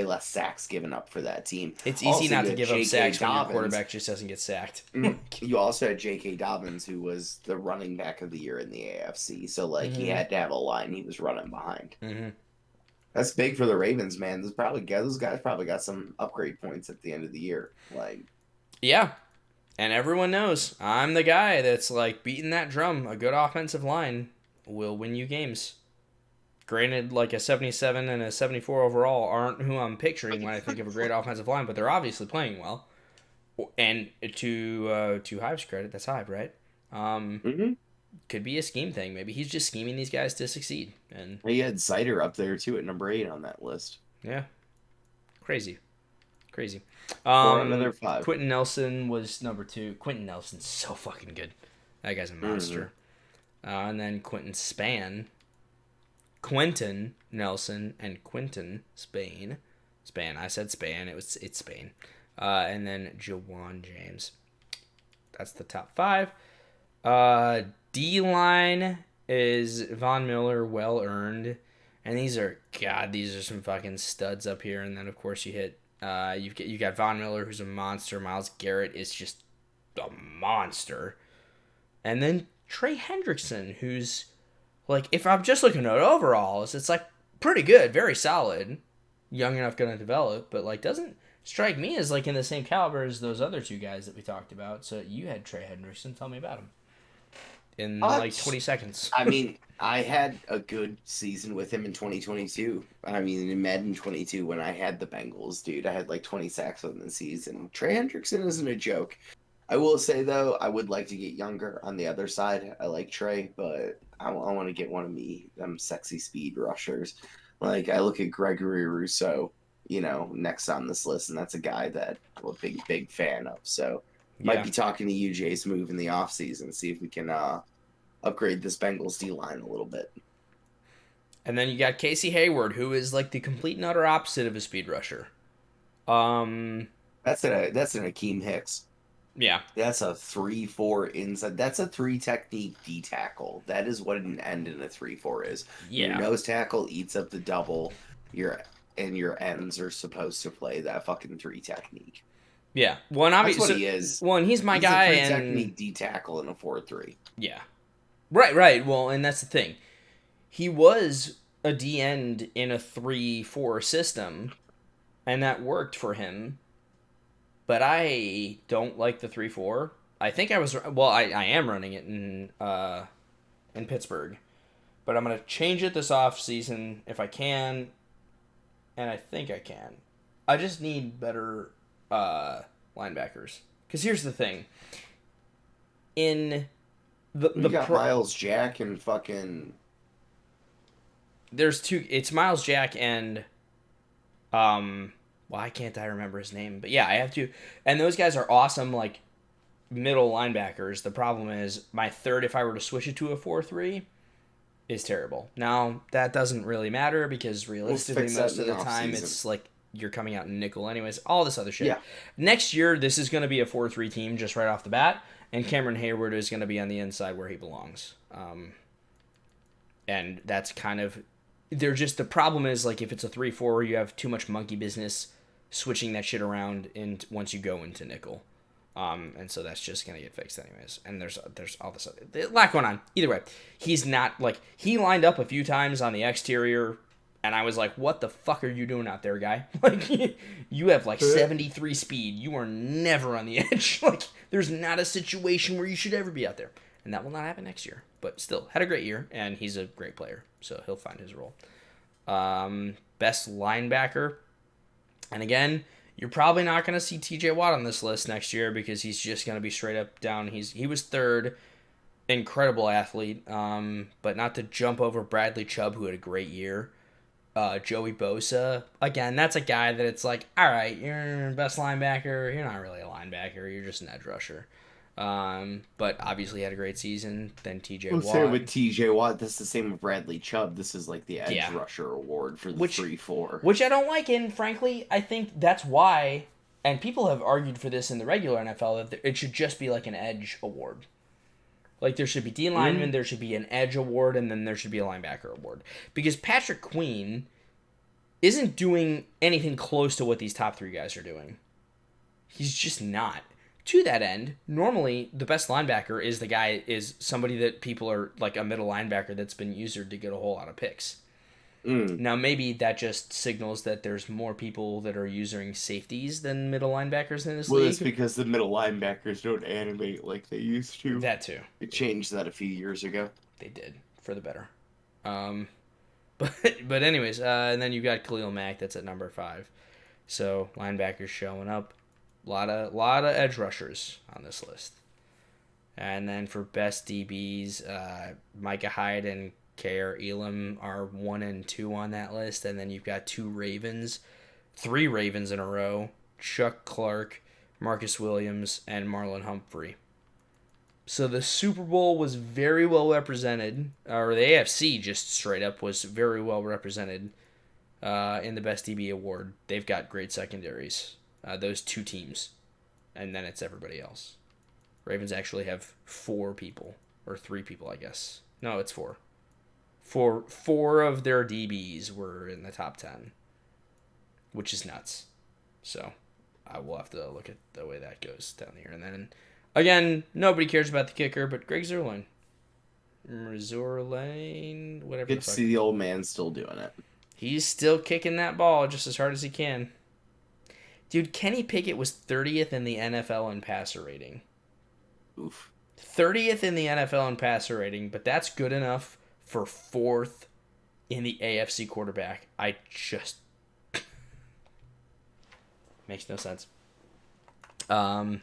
less sacks given up for that team. It's easy also, not to give up sacks when your Dobbins. quarterback just doesn't get sacked. You also had J.K. Dobbins, who was the running back of the year in the AFC. So, like, he had to have a line he was running behind. That's big for the Ravens, man. Those guys probably got some upgrade points at the end of the year. Like, yeah. And everyone knows I'm the guy that's like beating that drum. A good offensive line will win you games. Granted, like a 77 and a 74 overall aren't who I'm picturing when I think of a great offensive line, but they're obviously playing well. And to Hive's credit, that's Hive, right? Could be a scheme thing. Maybe he's just scheming these guys to succeed. And he had Zider up there too at number 8 on that list. Yeah, crazy. Another 5. Quentin Nelson was number 2. Quentin Nelson's so fucking good. That guy's a monster. And then Quentin Nelson, and Quentin Spain. I said Spain. It's Spain. And then Juwan James. That's the top 5. D-line is Von Miller, well earned. And these are some fucking studs up here. And then of course you got Von Miller, who's a monster. Myles Garrett is just a monster. And then Trey Hendrickson, who's like, if I'm just looking at overalls, it's like pretty good, very solid, young enough, gonna develop, but like doesn't strike me as like in the same caliber as those other 2 guys that we talked about. So you had Trey Hendrickson. Tell me about him in like 20 seconds. I mean, I had a good season with him in 2022. I mean, in Madden 22, when I had the Bengals, dude, I had like 20 sacks within the season. Trey Hendrickson isn't a joke. I will say, though, I would like to get younger on the other side. I like Trey, but I want to get one of them sexy speed rushers. Like, I look at Gregory Rousseau, next on this list, and that's a guy that I'm a big fan of. So, might be talking to you, Jace, move in the offseason, see if we can upgrade this Bengals D-line a little bit. And then you got Casey Hayward, who is like the complete and utter opposite of a speed rusher. That's an Akeem Hicks. Yeah. That's a 3-4 inside. That's a 3 technique D tackle. That is what an end in a 3-4 is. Yeah. Your nose tackle eats up the double. Your ends are supposed to play that fucking 3 technique. Yeah. Well, that's what he is. Well, and he's a 3 guy. technique D tackle in a 4-3. Yeah. Right. Well, and that's the thing. He was a D end in a 3-4 system, and that worked for him. But I don't like the 3-4. I think I am running it in Pittsburgh. But I'm going to change it this offseason if I can. And I think I can. I just need better linebackers. Because here's the thing. In you got Miles Jack and fucking... There's 2... It's Miles Jack and... Why can't I remember his name? But yeah, I have to. And those guys are awesome, like middle linebackers. The problem is my third, if I were to switch it to a 4-3, is terrible. Now that doesn't really matter because realistically, fix that most in of the the time offseason. it's like you're coming out in nickel, anyways. All this other shit. Yeah. Next year, this is going to be a 4-3 team just right off the bat, and Cameron Hayward is going to be on the inside where he belongs. And that's kind of they're just the problem is like if it's a 3-4, you have too much monkey business switching that shit around in once you go into nickel. And so that's just gonna get fixed anyways. And there's all this other, a lot going on. Either way, he's not like he lined up a few times on the exterior, and I was like, "What the fuck are you doing out there, guy? Like, you have like 73 speed. You are never on the edge. Like, there's not a situation where you should ever be out there." And that will not happen next year. But still, had a great year, and he's a great player, so he'll find his role. Best linebacker, and again, you're probably not going to see T.J. Watt on this list next year because he's just going to be straight up down. He was third, incredible athlete, but not to jump over Bradley Chubb, who had a great year. Joey Bosa, again, that's a guy that it's like, all right, you're best linebacker. You're not really a linebacker. You're just an edge rusher. But obviously had a great season. Then T.J. Watt. Say with T.J. Watt, that's the same with Bradley Chubb. This is like the edge rusher award for the 3-4. Which I don't like, and frankly, I think that's why, and people have argued for this in the regular NFL, that it should just be like an edge award. Like there should be D lineman, there should be an edge award, and then there should be a linebacker award. Because Patrick Queen isn't doing anything close to what these top three guys are doing. He's just not. To that end, normally the best linebacker is somebody that people are like a middle linebacker that's been used to get a whole lot of picks. Now maybe that just signals that there's more people that are using safeties than middle linebackers in this league. Well, it's because the middle linebackers don't animate like they used to. That too. They changed that a few years ago. They did for the better. But anyways, and then you've got Khalil Mack that's at number 5. So linebackers showing up. A lot of edge rushers on this list. And then for best DBs, Micah Hyde and K.R. Elam are 1 and 2 on that list. And then you've got 3 Ravens in a row. Chuck Clark, Marcus Williams, and Marlon Humphrey. So the Super Bowl was very well represented, or the AFC just straight up was very well represented in the best DB award. They've got great secondaries. Those 2 teams, and then it's everybody else. Ravens actually have 4 people, or 3 people, I guess. No, it's 4. Four of their DBs were in the top 10, which is nuts. So I will have to look at the way that goes down here. And then, again, nobody cares about the kicker, but Greg Zuerlein. Whatever. Good to see the old man still doing it. He's still kicking that ball just as hard as he can. Dude, Kenny Pickett was 30th in the NFL in passer rating. Oof. 30th in the NFL in passer rating, but that's good enough for 4th in the AFC quarterback. I just... Makes no sense. But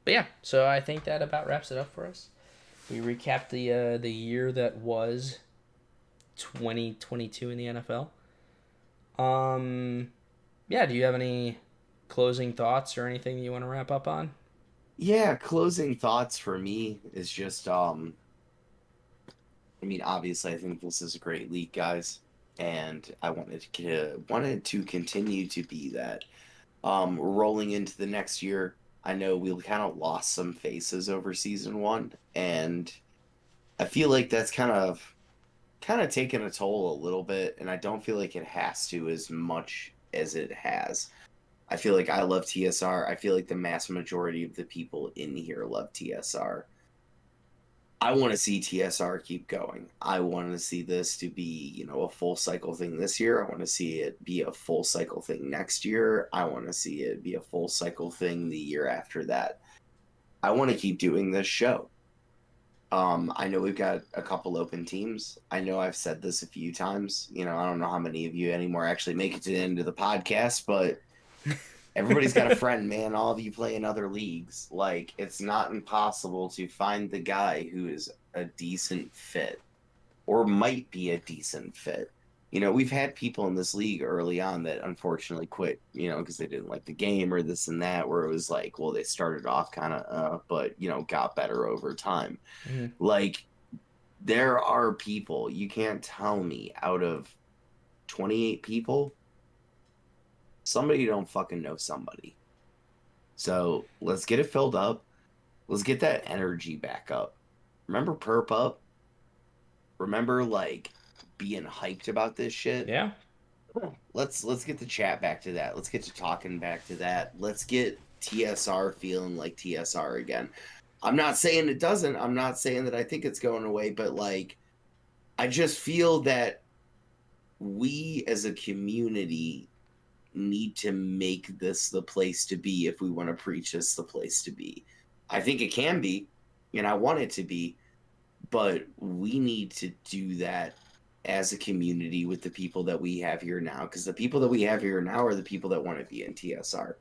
yeah, so I think that about wraps it up for us. We recapped the year that was 2022 in the NFL. Yeah, do you have any closing thoughts or anything you want to wrap up on? Yeah, closing thoughts for me is just I mean, obviously I think this is a great league, guys, and I wanted to continue to be that. Rolling into the next year, I know we kind of lost some faces over season 1, and I feel like that's kind of taken a toll a little bit, and I don't feel like it has to as much as it has. I feel like I love TSR. I feel like the mass majority of the people in here love TSR. I want to see TSR keep going. I want to see this to be, a full cycle thing this year. I want to see it be a full cycle thing next year. I want to see it be a full cycle thing the year after that. I want to keep doing this show. I know we've got a couple open teams. I know I've said this a few times. I don't know how many of you anymore actually make it to the end of the podcast, but everybody's got a friend, man. All of you play in other leagues. Like, it's not impossible to find the guy who is a decent fit or might be a decent fit. We've had people in this league early on that unfortunately quit, because they didn't like the game or this and that, where it was like, well, they started off kind of, but, got better over time. Mm-hmm. Like, there are people, you can't tell me out of 28 people, somebody don't fucking know somebody. So let's get it filled up. Let's get that energy back up. Remember perp up? Remember like being hyped about this shit? Yeah. Let's get the chat back to that. Let's get to talking back to that. Let's get TSR feeling like TSR again. I'm not saying it doesn't. I'm not saying that I think it's going away, but like I just feel that we as a community need to make this the place to be if we want to preach this the place to be. I think it can be, and I want it to be, but we need to do that as a community with the people that we have here now, because the people that we have here now are the people that want to be in TSR.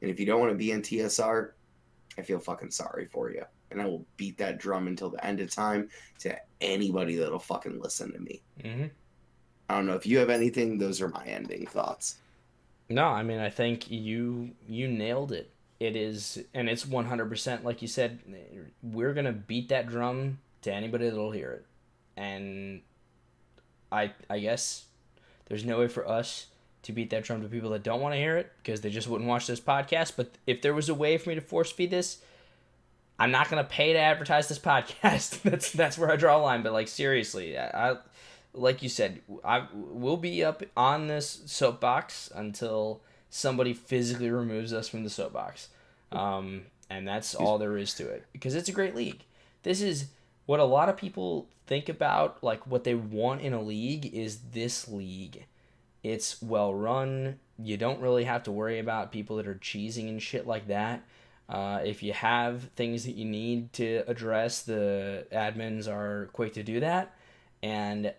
And if you don't want to be in TSR, I feel fucking sorry for you. And I will beat that drum until the end of time to anybody that'll fucking listen to me. Mm-hmm. I don't know if you have anything. Those are my ending thoughts. No, I mean, I think you nailed it. It is, and it's 100%, like you said, we're going to beat that drum to anybody that'll hear it. And I guess there's no way for us to beat that drum to people that don't want to hear it because they just wouldn't watch this podcast. But if there was a way for me to force feed this, I'm not going to pay to advertise this podcast. That's where I draw a line. But like, seriously, I like you said, we'll be up on this soapbox until somebody physically removes us from the soapbox. And that's all there is to it. Because it's a great league. This is what a lot of people think about, like what they want in a league is this league. It's well run. You don't really have to worry about people that are cheesing and shit like that. If you have things that you need to address, the admins are quick to do that. And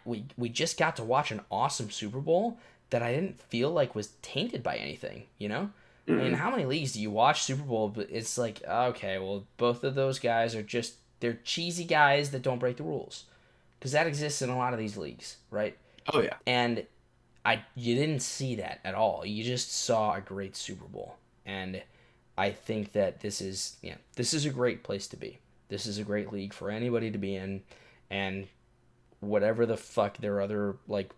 we just got to watch an awesome Super Bowl that I didn't feel like was tainted by anything, you know? Mm-hmm. I mean, how many leagues do you watch Super Bowl, but it's like, okay, well, both of those guys are just, they're cheesy guys that don't break the rules. Because that exists in a lot of these leagues, right? Oh, yeah. And you didn't see that at all. You just saw a great Super Bowl. And I think that this is a great place to be. This is a great league for anybody to be in. And whatever the fuck their other like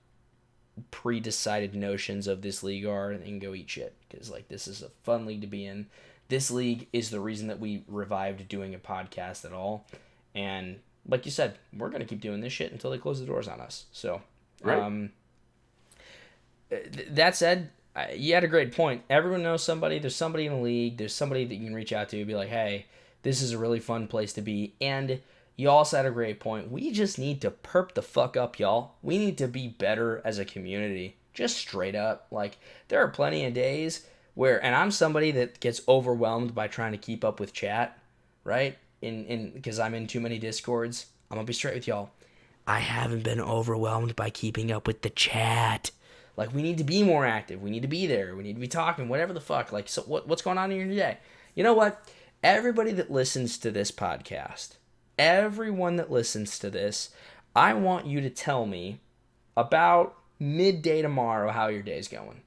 pre-decided notions of this league are, and they can go eat shit, because like this is a fun league to be in. This league is the reason that we revived doing a podcast at all, and like you said, we're gonna keep doing this shit until they close the doors on us. So right. That said, you had a great point. Everyone knows somebody. There's somebody in the league. There's somebody that you can reach out to and be like, hey, this is a really fun place to be. And you also had a great point. We just need to perp the fuck up, y'all. We need to be better as a community. Just straight up. Like, there are plenty of days where, and I'm somebody that gets overwhelmed by trying to keep up with chat, right? Because I'm in too many Discords. I'm going to be straight with y'all. I haven't been overwhelmed by keeping up with the chat. Like, we need to be more active. We need to be there. We need to be talking, whatever the fuck. Like, so what's going on in your day? You know what? Everybody that listens to this podcast, everyone that listens to this, I want you to tell me about midday tomorrow how your day's going.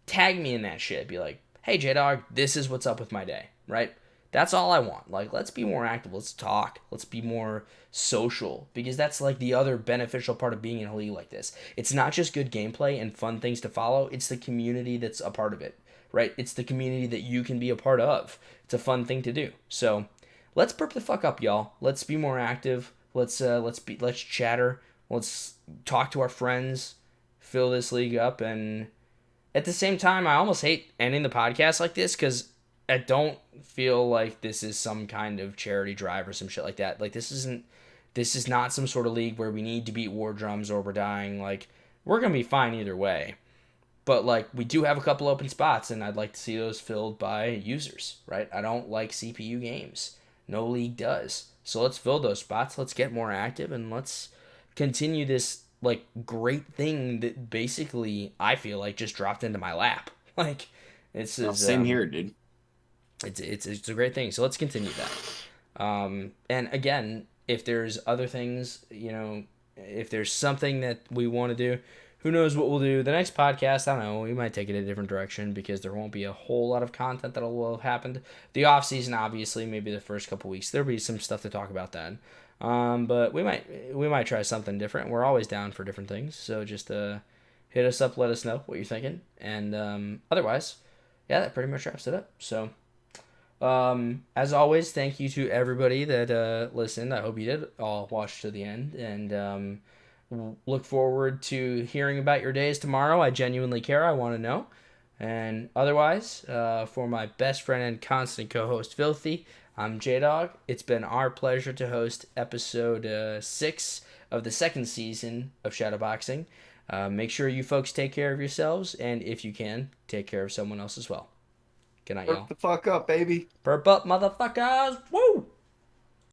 Tag me in that shit. Be like, hey, J-Dog, this is what's up with my day, right? That's all I want. Like, let's be more active. Let's talk. Let's be more social, because that's like the other beneficial part of being in a league like this. It's not just good gameplay and fun things to follow. It's the community that's a part of it, right? It's the community that you can be a part of. It's a fun thing to do. So let's perp the fuck up, y'all. Let's be more active. Let's chatter. Let's talk to our friends. Fill this league up. And at the same time, I almost hate ending the podcast like this, because I don't feel like this is some kind of charity drive or some shit like that. Like, this is not some sort of league where we need to beat war drums or we're dying. Like, we're going to be fine either way. But, like, we do have a couple open spots, and I'd like to see those filled by users, right? I don't like CPU games. No league does. So let's fill those spots. Let's get more active, and let's continue this, like, great thing that basically I feel like just dropped into my lap. Like, it's same here, dude. It's a great thing. So let's continue that. And again, if there's other things, if there's something that we want to do, who knows what we'll do. The next podcast, I don't know, we might take it a different direction because there won't be a whole lot of content that will have happened. The off season, obviously, maybe the first couple weeks, there'll be some stuff to talk about then. But we might try something different. We're always down for different things, so just hit us up, let us know what you're thinking, and otherwise, yeah, that pretty much wraps it up. So, as always, thank you to everybody that listened. I hope you did all watch to the end, and look forward to hearing about your days tomorrow. I genuinely care. I want to know. And otherwise, for my best friend and constant co-host, Filthy, I'm J-Dog. It's been our pleasure to host episode 6 of the second season of Shadowboxing. Make sure you folks take care of yourselves, and if you can, take care of someone else as well. Good night, y'all. Perk the fuck up, baby. Perp up, motherfuckers! Woo!